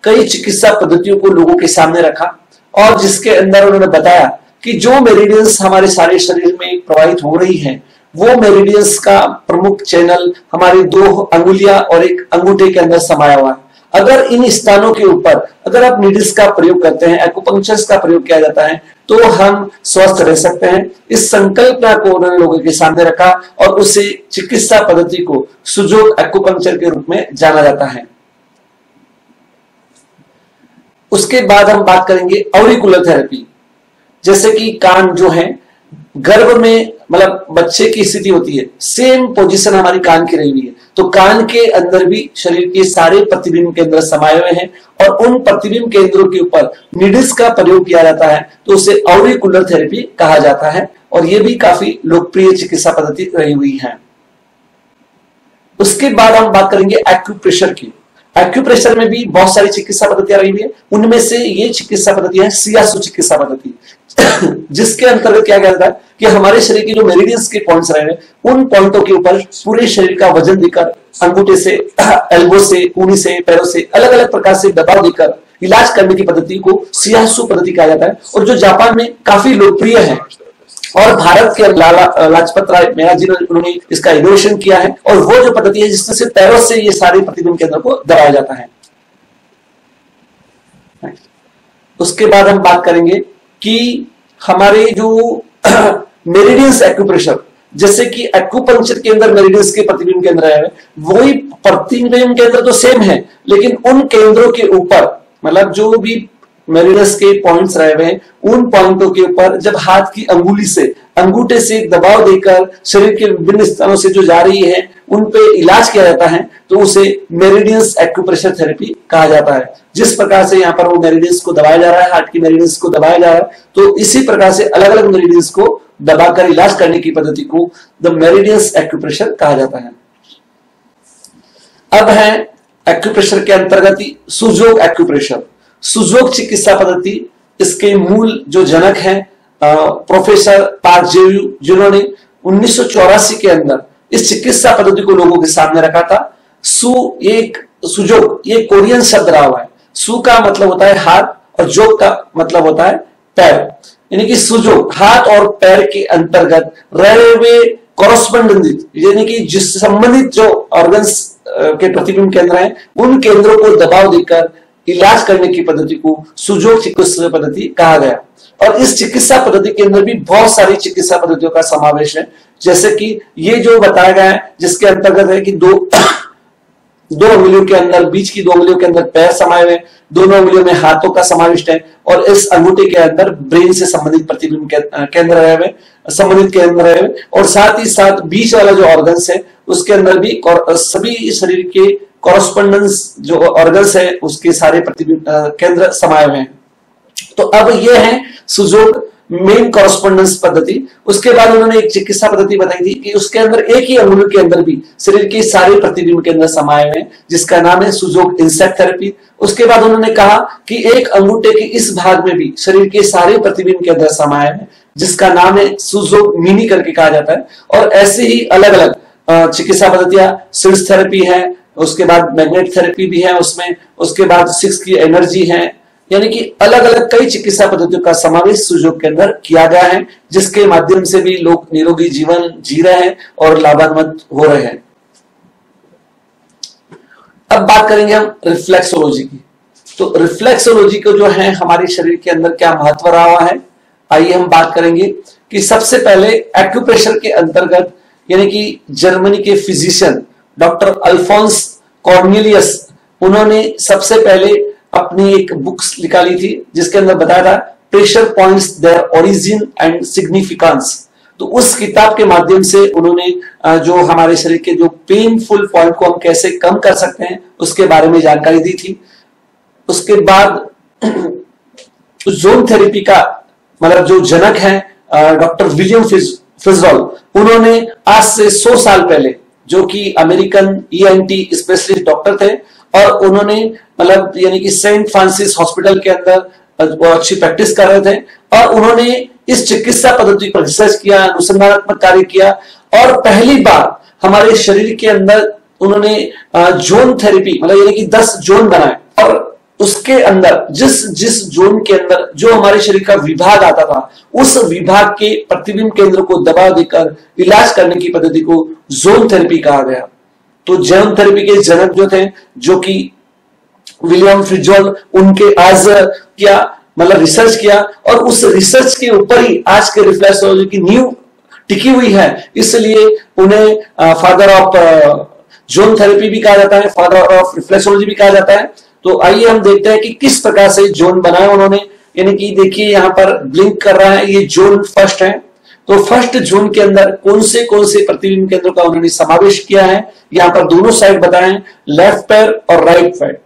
कई चिकित्सा पद्धतियों को लोगों के सामने रखा, और जिसके अंदर उन्होंने बताया कि जो मेरिडियंस हमारे सारे शरीर में प्रवाहित हो रही है, वो मेरिडियंस का प्रमुख चैनल हमारी 2 अंगुलियां और एक अंगूठे के अंदर समाया हुआ है। अगर इन स्थानों के ऊपर अगर आप नीडल्स का प्रयोग करते हैं, एक्यूपंक्चर्स का प्रयोग किया जाता है, तो हम स्वस्थ रह सकते हैं। इस संकल्पना को उन्होंने लोगों के सामने रखा और उसे चिकित्सा पद्धति को सुजोग एक्यूपंक्चर के रूप में जाना जाता है। उसके बाद हम बात करेंगे ऑरिकुलर थेरेपी। जैसे कि कान जो है, गर्भ में मतलब बच्चे की स्थिति होती है, सेम पोजीशन हमारी कान की रही हुई है, तो कान के अंदर भी शरीर के सारे प्रतिबिंब केंद्र समाये हुए हैं और उन प्रतिबिंब केंद्रों के ऊपर नीडल्स का प्रयोग किया जाता है, तो उसे ऑरिकुलर थेरेपी कहा जाता है और यह भी काफी लोकप्रिय चिकित्सा पद्धति रही हुई है। उसके बाद हम बात करेंगे एक्यूप्रेशर की। एक्यूप्रेशर में भी बहुत सारी चिकित्सा पद्धतियां रही हुई है, उनमें से ये चिकित्सा पद्धति है शियासु चिकित्सा पद्धति, जिसके अंतर्गत क्या कहता है कि हमारे शरीर के जो मेरिडियंस के पॉइंट्स रहे हैं, उन पॉइंटों के ऊपर पूरे शरीर का वजन देकर, अंगूठे से, एल्बो से, कूनी से, पैरों से अलग अलग प्रकार से दबाव देकर इलाज करने की पद्धति को शियासु पद्धति कहा जाता है और जो जापान में काफी लोकप्रिय है। और भारत के लाला लाजपत राय मेहरा जी ने उन्होंने इसका इनोवेशन किया है और वो जो पद्धति है जिसमें से पैरों से ये सारे प्रतिबिंब केंद्र को दबाया जाता है। उसके बाद हम बात करेंगे कि हमारे जो मेरिडियंस एक्यूप्रेशर, जैसे कि एक्यूपंक्चर के अंदर मेरिडियंस के प्रतिबिंब केंद्र है, वही प्रतिबिंब केंद्र तो सेम है, लेकिन उन केंद्रों के ऊपर मतलब जो भी मेरिडियंस के पॉइंट्स रहे हुए हैं, उन पॉइंटों के ऊपर जब हाथ की अंगुली से, अंगूठे से दबाव देकर शरीर के विभिन्न स्थानों से जो जा रही है उन पे इलाज किया जाता है, तो उसे मेरिडियंस एक्यूप्रेशर थेरेपी कहा जाता है। जिस प्रकार से यहाँ पर वो मेरिडियंस को दबाया जा रहा है, हार्ट की मेरिडियंस को दबाया जा रहा है, तो इसी प्रकार से अलग अलग मेरिडियंस को दबाकर इलाज करने की पद्धति को द मेरिडियंस एक्यूप्रेशर कहा जाता है। अब है एक्यूप्रेशर के अंतर्गत ही सुजोग एक्यूप्रेशर। सुजोग चिकित्सा पद्धति, इसके मूल जो जनक हैं प्रोफेसर पार्क जेयू, जिन्होंने 1984 के अंदर इस चिकित्सा पद्धति को लोगों के सामने रखा था। सुजोग ये कोरियन शब्द रहा हुआ है। सु का मतलब होता है हाथ और जोग का मतलब होता है पैर, यानी कि सुजोग हाथ और पैर के अंतर्गत रहे हुए कॉरस्पॉन्डेंट, यानी कि जिस संबंधित जो ऑर्गन्स के प्रतिबिंब केंद्र हैं, उन केंद्रों को दबाव देकर इलाज करने की पद्धति को सुजोग चिकित्सा पद्धति कहा गया। और इस चिकित्सा पद्धति के अंदर भी बहुत सारी चिकित्सा पद्धतियों का समावेश है, जैसे कि ये जो बताया गया है, जिसके अंतर्गत है कि दो अंगुलियों के अंदर, बीच की 2 अंगुलियों के अंदर पैर समाये हुए, दोनों अंगुलियों में हाथों का समाविष्ट है और इस अंगूठे के अंदर ब्रेन से संबंधित प्रतिबिंब केंद्र रहे हुए, संबंधित केंद्र रहे हुए, और साथ ही साथ बीच वाला जो ऑर्गन्स है उसके अंदर भी सभी शरीर के कॉरस्पॉन्डेंस जो ऑर्गन्स है उसके सारे प्रतिबिंब केंद्र समाये हुए हैं। तो अब ये है सुजोग मेन कॉरस्पॉन्डेंस पद्धति। उसके बाद उन्होंने एक चिकित्सा पद्धति बताई थी कि उसके अंदर एक ही अंगुली के अंदर भी शरीर के सारे प्रतिबिंब केंद्र समाये हुए हैं, जिसका नाम है सुजोग इंसेक्ट थेरेपी। उसके बाद उन्होंने कहा कि एक अंगूठे के इस भाग में भी शरीर के सारे प्रतिबिंब केंद्र समाये हैं, जिसका नाम है सुजोग मिनी करके कहा जाता है। और ऐसे ही अलग अलग चिकित्सा पद्धतियां, सिल्स थेरेपी है, उसके बाद मैग्नेट थेरेपी भी है उसमें, उसके बाद 6 की एनर्जी है, यानी कि अलग अलग कई चिकित्सा पद्धतियों का समावेश सुजोग के अंदर किया गया है, जिसके माध्यम से भी लोग निरोगी जीवन जी रहे हैं और लाभान्वित हो रहे हैं। अब बात करेंगे हम रिफ्लेक्सोलॉजी की। तो रिफ्लेक्सोलॉजी को जो है हमारे शरीर के अंदर क्या महत्व रहा है, आइए हम बात करेंगे कि सबसे पहले एक्यूप्रेशर के अंतर्गत, यानी कि जर्मनी के फिजिशियन डॉक्टर अल्फोंस कॉर्नेलियस, उन्होंने सबसे पहले अपनी एक बुक्स निकाली थी जिसके अंदर बताया था pressure points, their origin and significance. तो उस किताब के माध्यम से उन्होंने जो हमारे शरीर के जो पेनफुल पॉइंट को हम कैसे कम कर सकते हैं उसके बारे में जानकारी दी थी। उसके बाद जोन थेरेपी का मतलब जो जनक है डॉक्टर विलियम फिजरॉल, उन्होंने आज से 100 साल पहले, जो कि अमेरिकन ENT स्पेशलिस्ट डॉक्टर थे, और उन्होंने मतलब यानी कि सेंट फ्रांसिस हॉस्पिटल के अंदर वो अच्छी प्रैक्टिस कर रहे थे, और उन्होंने इस चिकित्सा पद्धति पर रिसर्च किया, अनुसंधानात्मक कार्य किया, और पहली बार हमारे शरीर के अंदर उन्होंने जोन थेरेपी मतलब यानी कि 10 जोन बनाए, और उसके अंदर जिस जोन के अंदर जो हमारे शरीर का विभाग आता था, उस विभाग के प्रतिबिंब केंद्र को दबा देकर इलाज करने की पद्धति को जोन थेरेपी कहा गया। तो जोन थेरेपी के जनक जो थे, जो कि विलियम फ्रिजोल उनके आज किया, मतलब रिसर्च किया, और उस रिसर्च के ऊपर ही आज के रिफ्लेक्सोलॉजी की नींव टिकी हुई है। इसलिए उन्हें फादर ऑफ जोन थेरेपी भी कहा जाता है, फादर ऑफ रिफ्लेक्सोलॉजी भी कहा जाता है। तो आइए हम देखते हैं कि किस प्रकार से जोन बनाए उन्होंने। यानी कि देखिए यहां पर ब्लिंक कर रहा है, ये जोन फर्स्ट है। तो फर्स्ट जोन के अंदर कौन से प्रतिबिंब केंद्रों का उन्होंने समावेश किया है, यहां पर दोनों साइड बताए, लेफ्ट पैर और राइट पैर,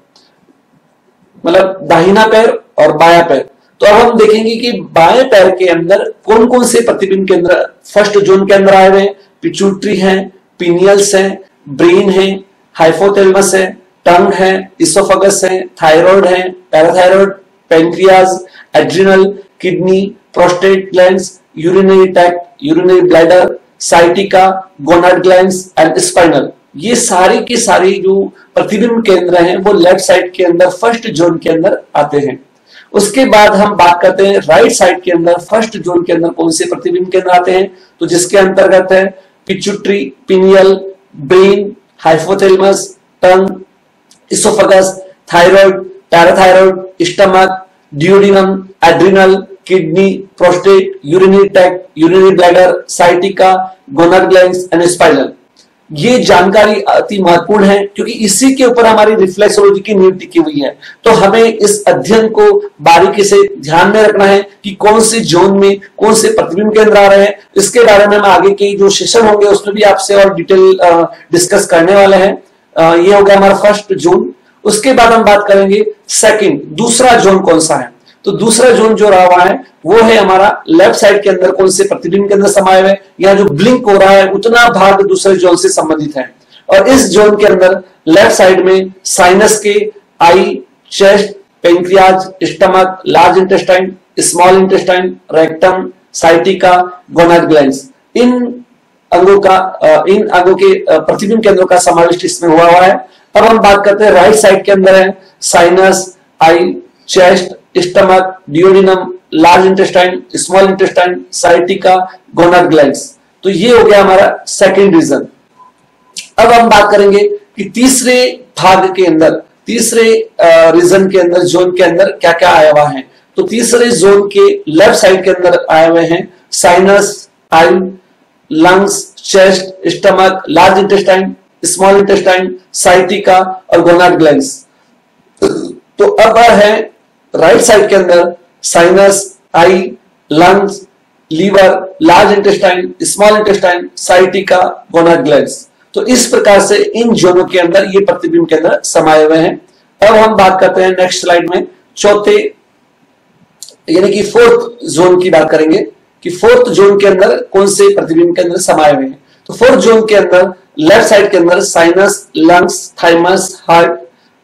मतलब दाहिना पैर और बायां पैर। तो अब हम देखेंगे कि बाएं पैर के अंदर कौन कौन से प्रतिबिंब केंद्र फर्स्ट जोन के अंदर आए हुए हैं। पिट्यूटरी है, पिनियल्स है, ब्रेन है, हाइपोथैलेमस है, टंग है, इसोफेगस है, थायराइड है, parathyroid, pancreas, adrenal, kidney, prostate glands, urinary tract, urinary bladder, sciatica, gonad glands and spinal. ये सारी की सारी जो प्रतिबिंब केंद्र हैं वो लेफ्ट साइड के अंदर फर्स्ट जोन के अंदर आते हैं। उसके बाद हम बात करते हैं राइट साइड के अंदर फर्स्ट जोन के अंदर कौन से प्रतिबिंब केंद्र आते हैं। तो जिसके अंतर्गत है pituitary, pineal, brain, hypothalamus, tongue, oesophagus, thyroid, parathyroid, stomach, duodenum, adrenal, kidney, prostate, urinary tract, urinary bladder, sciatica, gonad glands and spinal. ये जानकारी अति महत्वपूर्ण है क्योंकि इसी के ऊपर हमारी रिफ्लेक्सोलॉजी की नींव टिकी हुई है। तो हमें इस अध्ययन को बारीकी से ध्यान में रखना है कि कौन से जोन में कौन से प्रतिबिंब केंद्र आ रहे हैं। इसके बारे में हम आगे के जो सेशन होंगे उसमें भी आपसे और डिटेल डिस्कस करने वाले हैं। ये हो गया हमारा फर्स्ट जोन। उसके बाद हम बात करेंगे सेकंड, दूसरा जोन कौन सा है। तो दूसरा जोन जो रहा हुआ है वो है हमारा लेफ्ट साइड के अंदर कौन से प्रतिबिंब के अंदर समाये हुए, या जो ब्लिंक हो रहा है उतना भाग दूसरे जोन से संबंधित है। और इस जोन के अंदर लेफ्ट साइड में साइनस के, eye, chest, pancreas, stomach, large intestine, small intestine, rectum, sciatica, gonad glands, इन अंगों के प्रतिबिंब केंद्रों का समावेश इसमें हुआ है। अब हम बात करते हैं राइट साइड के अंदर है sinus, eye, chest, stomach, duodenum, large intestine, small intestine, sciatica, gonad glands. तो ये हो गया हमारा सेकंड रीजन। अब हम बात करेंगे कि तीसरे भाग के अंदर, तीसरे रीजन के अंदर, जोन के अंदर क्या क्या आया हुआ है। तो तीसरे जोन के लेफ्ट साइड के अंदर आए हुए हैं sinus, eye, lungs, chest, stomach, large intestine, small intestine, sciatica और गोनाड ग्लैंड्स। तो अब है राइट साइड के अंदर sinus, eye, lungs, liver, large intestine, small intestine, sciatica, gonad glands. तो इस प्रकार से इन जोनों के अंदर ये प्रतिबिंब के अंदर समाये हुए हैं। अब हम बात करते हैं नेक्स्ट स्लाइड में चौथे यानी कि फोर्थ जोन की बात करेंगे कि फोर्थ जोन के अंदर कौन से प्रतिबिंब के अंदर समाये हुए हैं। तो फोर्थ जोन के अंदर लेफ्ट साइड के अंदर sinus, lungs, thymus, heart,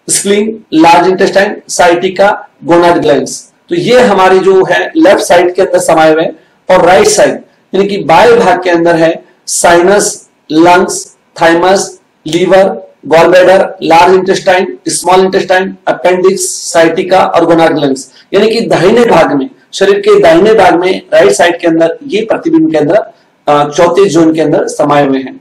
spleen, large intestine, sciatica, gonad glands. तो ये हमारी जो है लेफ्ट साइड के अंदर समाये हुए हैं। और राइट साइड यानी कि बाएं भाग के अंदर है sinus, lungs, thymus, liver, gallbladder, large intestine, small intestine, appendix, sciatica और गोनाड ग्लैंड्स। यानी कि दाहिने भाग में, शरीर के दाहिने भाग में राइट साइड के अंदर ये प्रतिबिंब के अंदर चौथे जोन के अंदर समाये हुए हैं।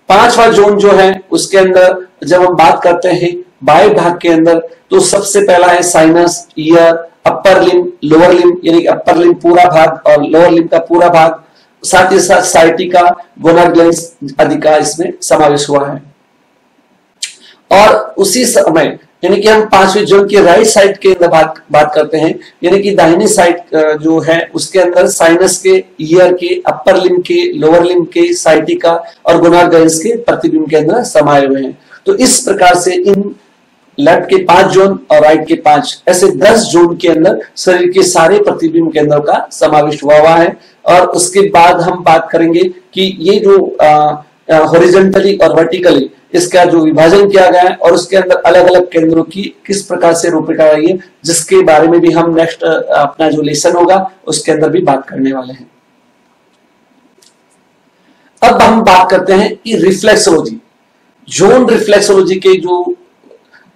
पांचवा जोन जो है उसके अंदर जब हम बात करते हैं बाएं भाग के अंदर, तो सबसे पहला है sinus, year, upper limb, lower limb, यानी कि अपर लिम्ब पूरा भाग और लोअर लिम्ब का पूरा भाग, साथ ही साथ साइटिका, गोनाड ग्लैंड्स आदि का इसमें समावेश हुआ है। और उसी समय यानी कि हम पांचवें जोन के राइट साइड के अंदर बात करते हैं, यानी कि दाहिनी साइड जो है उसके अंदर साइनस के, ईयर के, अपर लिम्ब के, लोअर लिम्ब के, साइटिका और गोनाड ग्लैंड्स के प्रतिबिंब के अंदर समाये हुए हैं। तो इस प्रकार से इन लेफ्ट के 5 जोन और राइट के 5 ऐसे 10 जोन के अंदर शरीर के सारे प्रतिबिंब केंद्रों का समावेश हुआ है। और उसके बाद हम बात करेंगे कि ये जो हॉरिजॉन्टली और वर्टिकली इसका जो विभाजन किया गया है और उसके अंदर अलग अलग केंद्रों की किस प्रकार से रूपरेखा आई है, जिसके बारे में भी हम नेक्स्ट अपना जो लेसन होगा उसके अंदर भी बात करने वाले हैं। अब हम बात करते हैं कि रिफ्लेक्सोलॉजी, जोन रिफ्लेक्सोलॉजी के जो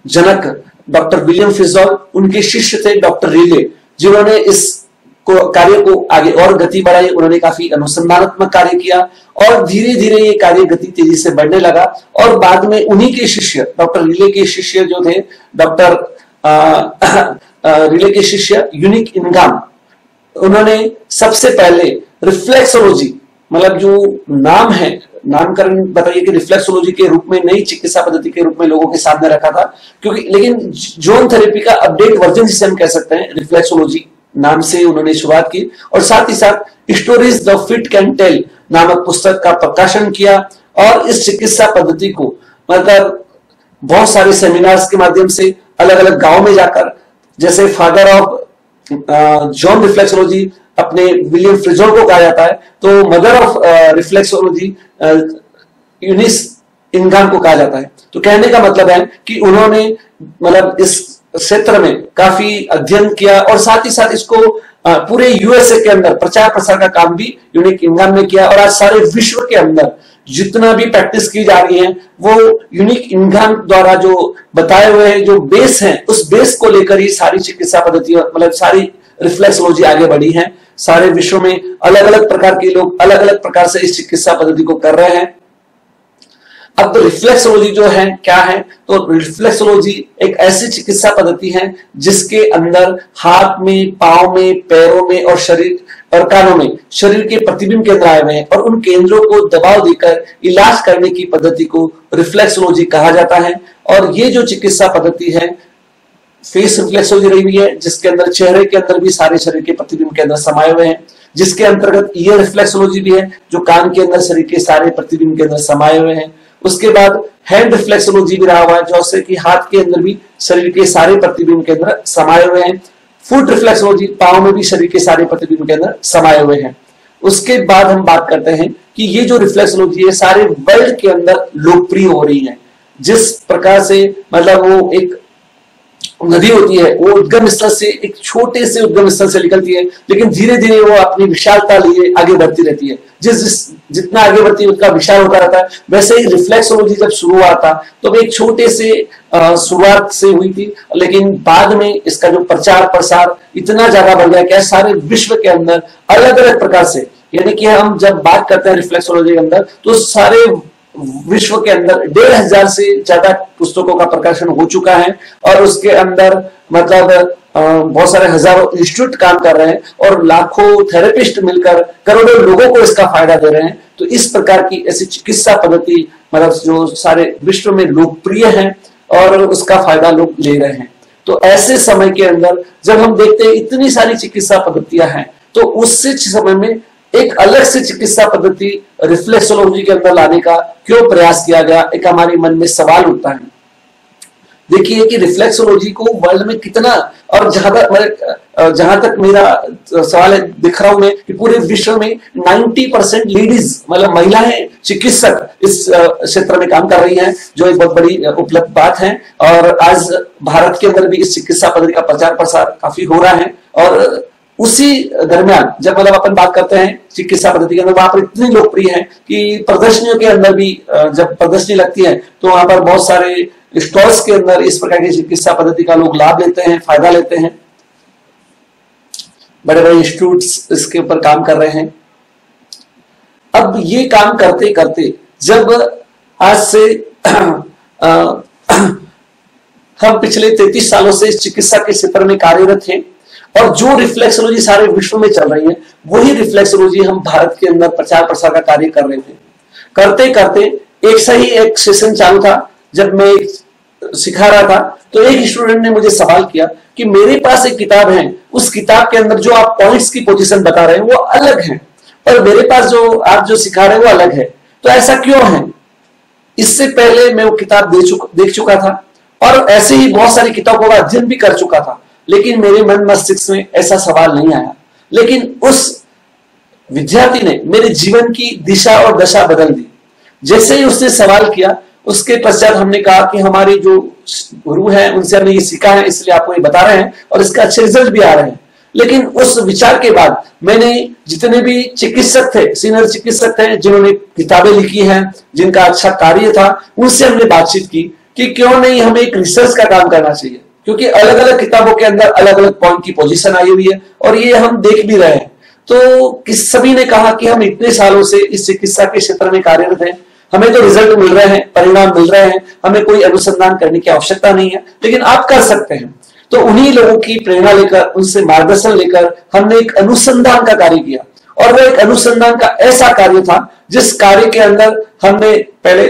जनक डॉक्टर विलियम फ्रिजोल, उनके शिष्य थे डॉक्टर रिले, जिन्होंने इस कार्य को आगे और गति बढ़ाई। उन्होंने काफी अनुसंधानात्मक कार्य किया और धीरे धीरे ये कार्य गति तेजी से बढ़ने लगा। और बाद में उन्हीं के शिष्य, डॉक्टर रिले के शिष्य जो थे डॉक्टर रिले के शिष्य यूनिक इनगाम, उन्होंने सबसे पहले रिफ्लेक्सोलॉजी, मतलब जो नाम है, नामकरण बताइए कि रिफ्लेक्सोलॉजी के रूप में नई चिकित्सा पद्धति के रूप में लोगों के सामने रखा था, क्योंकि लेकिन जोन थेरेपी का अपडेट वर्जन जिसे हम कह सकते हैं, रिफ्लेक्सोलॉजी नाम से उन्होंने शुरुआत की। और साथ ही साथ stories the feet can tell नामक पुस्तक का प्रकाशन किया और इस चिकित्सा पद्धति को मतलब बहुत सारे सेमिनार्स के माध्यम से अलग अलग गांव में जाकर, जैसे फादर ऑफ जॉन रिफ्लेक्सोलॉजी अपने विलियम फ्रिजोल को कहा जाता है, तो मदर ऑफ रिफ्लेक्सोलॉजी यूनिस इनगाम को कहा जाता है। तो कहने का मतलब है कि उन्होंने मतलब इस क्षेत्र में काफी अध्ययन किया और साथ ही साथ इसको पूरे यूएसए के अंदर प्रचार प्रसार का काम भी यूनिक इनगाम ने किया। और आज सारे विश्व के अंदर जितना भी प्रैक्टिस की जा रही है वो यूनिक इनगाम द्वारा जो बताए हुए जो बेस है, उस बेस को लेकर ही सारी चिकित्सा पद्धति मतलब सारी रिफ्लेक्सोलॉजी आगे बढ़ी है। सारे विश्व में अलग अलग प्रकार के लोग अलग अलग प्रकार से इस चिकित्सा पद्धति को कर रहे हैं। अब तो रिफ्लेक्सोलॉजी जो है क्या है, तो रिफ्लेक्सोलॉजी एक ऐसी चिकित्सा पद्धति है जिसके अंदर हाथ में, पांव में, पैरों में और शरीर और कानों में शरीर के प्रतिबिंब केंद्र आए हुए हैं और उन केंद्रों को दबाव देकर इलाज करने की पद्धति को रिफ्लेक्सोलॉजी कहा जाता है। और ये जो चिकित्सा पद्धति है फेस रिफ्लेक्सोलॉजी रही हुई है, जिसके अंदर चेहरे के अंदर भी सारे शरीर के प्रतिबिंब के अंदर समाये हुए हैं, जिसके अंतर्गत ईयर रिफ्लेक्सोलॉजी भी है जो कान के अंदर शरीर के सारे प्रतिबिंब के अंदर समाये हुए हैं। उसके बाद हैंड रिफ्लेक्सोलॉजी भी रहा हुआ है, जैसे कि हाथ के अंदर भी शरीर के सारे प्रतिबिंब के अंदर समाये हुए हैं। फुट रिफ्लेक्सोलॉजी, पांव में भी शरीर के सारे प्रतिबिंब के अंदर समाये हुए हैं। उसके बाद हम बात करते हैं कि ये जो रिफ्लेक्सोलॉजी है सारे वर्ल्ड के अंदर लोकप्रिय हो रही है। जिस प्रकार से मतलब वो एक नदी होती है, वो उद्गम स्थल से एक छोटे से उद्गम स्थल से निकलती है, लेकिन धीरे धीरे वो अपनी विशालता लिए आगे बढ़ती रहती है। जितना आगे बढ़ती है उतना विशाल होता रहता है। वैसे ही रिफ्लेक्सोलॉजी जब शुरू हुआ था तो एक छोटे से शुरुआत से हुई थी, लेकिन बाद में इसका जो प्रचार प्रसार इतना ज्यादा बढ़ गया कि सारे विश्व के अंदर अलग अलग प्रकार से, यानी कि हम जब बात करते हैं रिफ्लेक्सोलॉजी के अंदर तो सारे विश्व के अंदर 1500 से ज्यादा पुस्तकों का प्रकाशन हो चुका है और उसके अंदर मतलब बहुत सारे हजारों इंस्टीट्यूट काम कर रहे हैं और लाखों थेरेपिस्ट मिलकर करोड़ों लोगों को इसका फायदा दे रहे हैं। तो इस प्रकार की ऐसी चिकित्सा पद्धति मतलब जो सारे विश्व में लोकप्रिय है और उसका फायदा लोग ले रहे हैं। तो ऐसे समय के अंदर जब हम देखते हैं इतनी सारी चिकित्सा पद्धतियां हैं, तो उससे समय में एक अलग से चिकित्सा पद्धति रिफ्लेक्सोलॉजी के अंदर लाने का क्यों प्रयास किया गया, एक हमारे मन में सवाल उठता है। देखिए कि रिफ्लेक्सोलॉजी को वर्ल्ड में कितना, और जहां तक मेरा सवाल है दिख रहा हूं मैं कि पूरे विश्व में 90% लेडीज मतलब महिलाएं चिकित्सक इस क्षेत्र में काम कर रही हैं, जो एक बहुत बड़ी उपलब्ध बात है। और आज भारत के अंदर भी इस चिकित्सा पद्धति का प्रचार प्रसार काफी हो रहा है। और उसी दरमियान जब मतलब अपन बात करते हैं चिकित्सा पद्धति के अंदर, वहां पर इतनी लोकप्रिय है कि प्रदर्शनियों के अंदर भी जब प्रदर्शनी लगती है तो वहां पर बहुत सारे स्टॉल्स के अंदर इस प्रकार की चिकित्सा पद्धति का लोग लाभ लेते हैं, फायदा लेते हैं। बड़े बड़े इंस्टीट्यूट्स इसके ऊपर काम कर रहे हैं। अब ये काम करते करते जब आज से हम पिछले 33 सालों से इस चिकित्सा के क्षेत्र में कार्यरत हैं और जो रिफ्लेक्सोलॉजी सारे विश्व में चल रही है वही रिफ्लेक्सोलॉजी हम भारत के अंदर प्रचार प्रसार का कार्य कर रहे थे। करते करते एक सेशन चालू था, जब मैं सिखा रहा था तो एक स्टूडेंट ने मुझे सवाल किया कि मेरे पास एक किताब है, उस किताब के अंदर जो आप पॉइंट्स की पोजीशन बता रहे हैं वो अलग है और मेरे पास जो आप जो सिखा रहे हैं वो अलग है, तो ऐसा क्यों है? इससे पहले मैं वो किताब देख चुका था और ऐसे ही बहुत सारी किताबों का अध्ययन भी कर चुका था, लेकिन मेरे मन मस्तिष्क में ऐसा सवाल नहीं आया। लेकिन उस विद्यार्थी ने मेरे जीवन की दिशा और दशा बदल दी। जैसे ही उसने सवाल किया उसके पश्चात हमने कहा कि हमारे जो गुरु हैं उनसे हमने ये सीखा है, इसलिए आपको ये बता रहे हैं और इसके अच्छे रिजल्ट भी आ रहे हैं। लेकिन उस विचार के बाद मैंने जितने भी चिकित्सक थे, सीनियर चिकित्सक थे जिन्होंने किताबें लिखी हैं, जिनका अच्छा कार्य था, उनसे हमने बातचीत की कि क्यों नहीं हमें एक रिसर्च का काम करना चाहिए, क्योंकि अलग अलग किताबों के अंदर अलग अलग पॉइंट की पोजीशन आई हुई है और ये हम देख भी रहे हैं। तो सभी ने कहा कि हम इतने सालों से इस चिकित्सा के क्षेत्र में कार्यरत हैं, हमें तो रिजल्ट मिल रहे हैं, परिणाम मिल रहे हैं, हमें कोई अनुसंधान करने की आवश्यकता नहीं है, लेकिन आप कर सकते हैं। तो उन्हीं लोगों की प्रेरणा लेकर, उनसे मार्गदर्शन लेकर हमने एक अनुसंधान का कार्य किया। और वो एक अनुसंधान का ऐसा कार्य था जिस कार्य के अंदर हमने पहले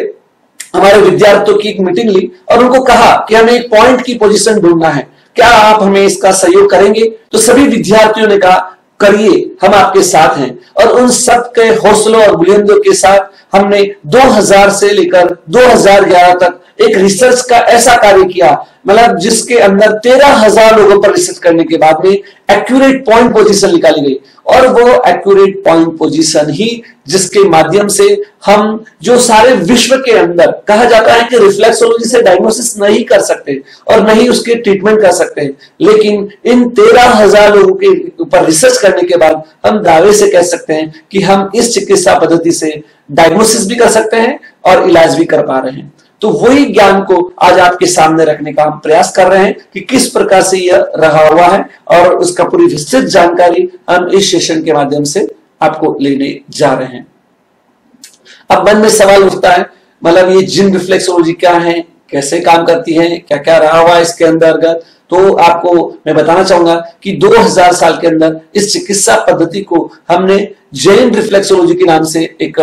हमारे विद्यार्थियों की एक मीटिंग ली और उनको कहा कि हमें एक पॉइंट की पोजीशन ढूंढना है, क्या आप हमें इसका सहयोग करेंगे? तो सभी विद्यार्थियों ने कहा करिए, हम आपके साथ हैं। और उन सब के हौसलों और बुलंदियों के साथ हमने 2000 से लेकर 2011 तक एक रिसर्च का ऐसा कार्य किया, मतलब जिसके अंदर 13,000 लोगों पर रिसर्च करने के बाद में एक्यूरेट पॉइंट पोजीशन निकाली गई। और वो एक्यूरेट पॉइंट पोजीशन ही जिसके माध्यम से हम जो सारे विश्व के अंदर कहा जाता है कि रिफ्लेक्सोलॉजी से डायग्नोसिस नहीं कर सकते और नहीं उसके ट्रीटमेंट कर सकते, लेकिन इन 13,000 लोगों के ऊपर रिसर्च करने के बाद हम दावे से कह सकते हैं कि हम इस चिकित्सा पद्धति से डायग्नोसिस भी कर सकते हैं और इलाज भी कर पा रहे हैं। तो वही ज्ञान को आज आपके सामने रखने का हम प्रयास कर रहे हैं कि किस प्रकार से यह रहा हुआ है, और उसका पूरी विस्तृत जानकारी हम इस सेशन के माध्यम से आपको लेने जा रहे हैं। अब मन में सवाल उठता है, मतलब ये जिन रिफ्लेक्सोलॉजी क्या है, कैसे काम करती है, क्या क्या रहा हुआ है इसके अंतर्गत। तो आपको मैं बताना चाहूंगा कि 2000 साल के अंदर इस चिकित्सा पद्धति को हमने जैन रिफ्लेक्सोलॉजी के नाम से एक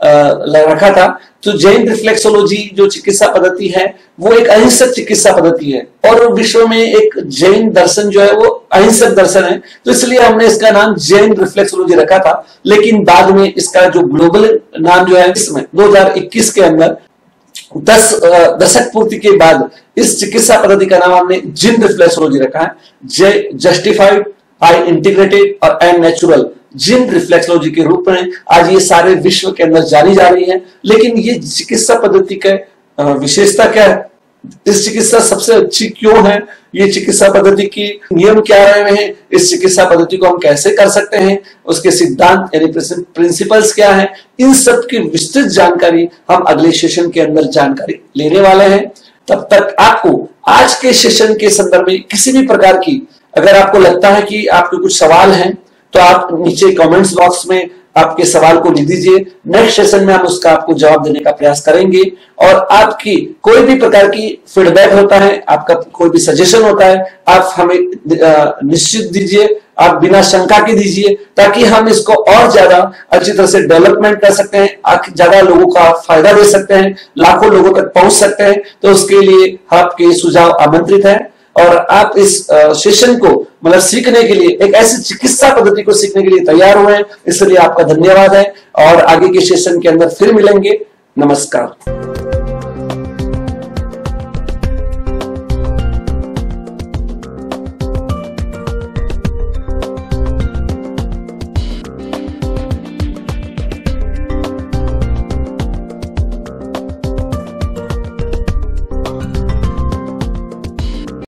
रखा था। तो जैन रिफ्लेक्सोलॉजी जो चिकित्सा पद्धति है वो एक अहिंसक चिकित्सा पद्धति है, और विश्व में एक जैन दर्शन जो है वो अहिंसक दर्शन है, तो इसलिए हमने इसका नाम जैन रिफ्लेक्सोलॉजी रखा था। लेकिन बाद में इसका जो ग्लोबल नाम जो है, इसमें 2021 के अंदर 10 दशक पूर्ति के बाद इस चिकित्सा पद्धति का नाम हमने जिन रिफ्लेक्सोलॉजी रखा है। जस्टिफाइड, आई इंटीग्रेटेड और एंड नेचुरल जिन रिफ्लेक्सोलॉजी के रूप में आज ये सारे विश्व के अंदर जानी जा रही है। लेकिन ये चिकित्सा पद्धति का विशेषता क्या है, इस चिकित्सा सबसे अच्छी क्यों है, ये चिकित्सा पद्धति की नियम क्या रहे हैं, इस चिकित्सा पद्धति को हम कैसे कर सकते हैं, उसके सिद्धांत यानी प्रिंसिपल्स क्या है, इन सब की विस्तृत जानकारी हम अगले सेशन के अंदर जानकारी लेने वाले हैं। तब तक आपको आज के सेशन के संदर्भ में किसी भी प्रकार की अगर आपको लगता है कि आपके कुछ सवाल हैं तो आप नीचे कमेंट्स बॉक्स में आपके सवाल को लिख दीजिए। नेक्स्ट सेशन में हम उसका आपको जवाब देने का प्रयास करेंगे। और आपकी कोई भी प्रकार की फीडबैक होता है, आपका कोई भी सजेशन होता है, आप हमें निश्चित दीजिए, आप बिना शंका के दीजिए, ताकि हम इसको और ज्यादा अच्छी तरह से डेवलपमेंट कर सकते हैं, ज्यादा लोगों का फायदा दे सकते हैं, लाखों लोगों तक पहुंच सकते हैं। तो उसके लिए आपके सुझाव आमंत्रित है। और आप इस सेशन को मतलब सीखने के लिए, एक ऐसी चिकित्सा पद्धति को सीखने के लिए तैयार हुए हैं, इसलिए आपका धन्यवाद है। और आगे के सेशन के अंदर फिर मिलेंगे। नमस्कार।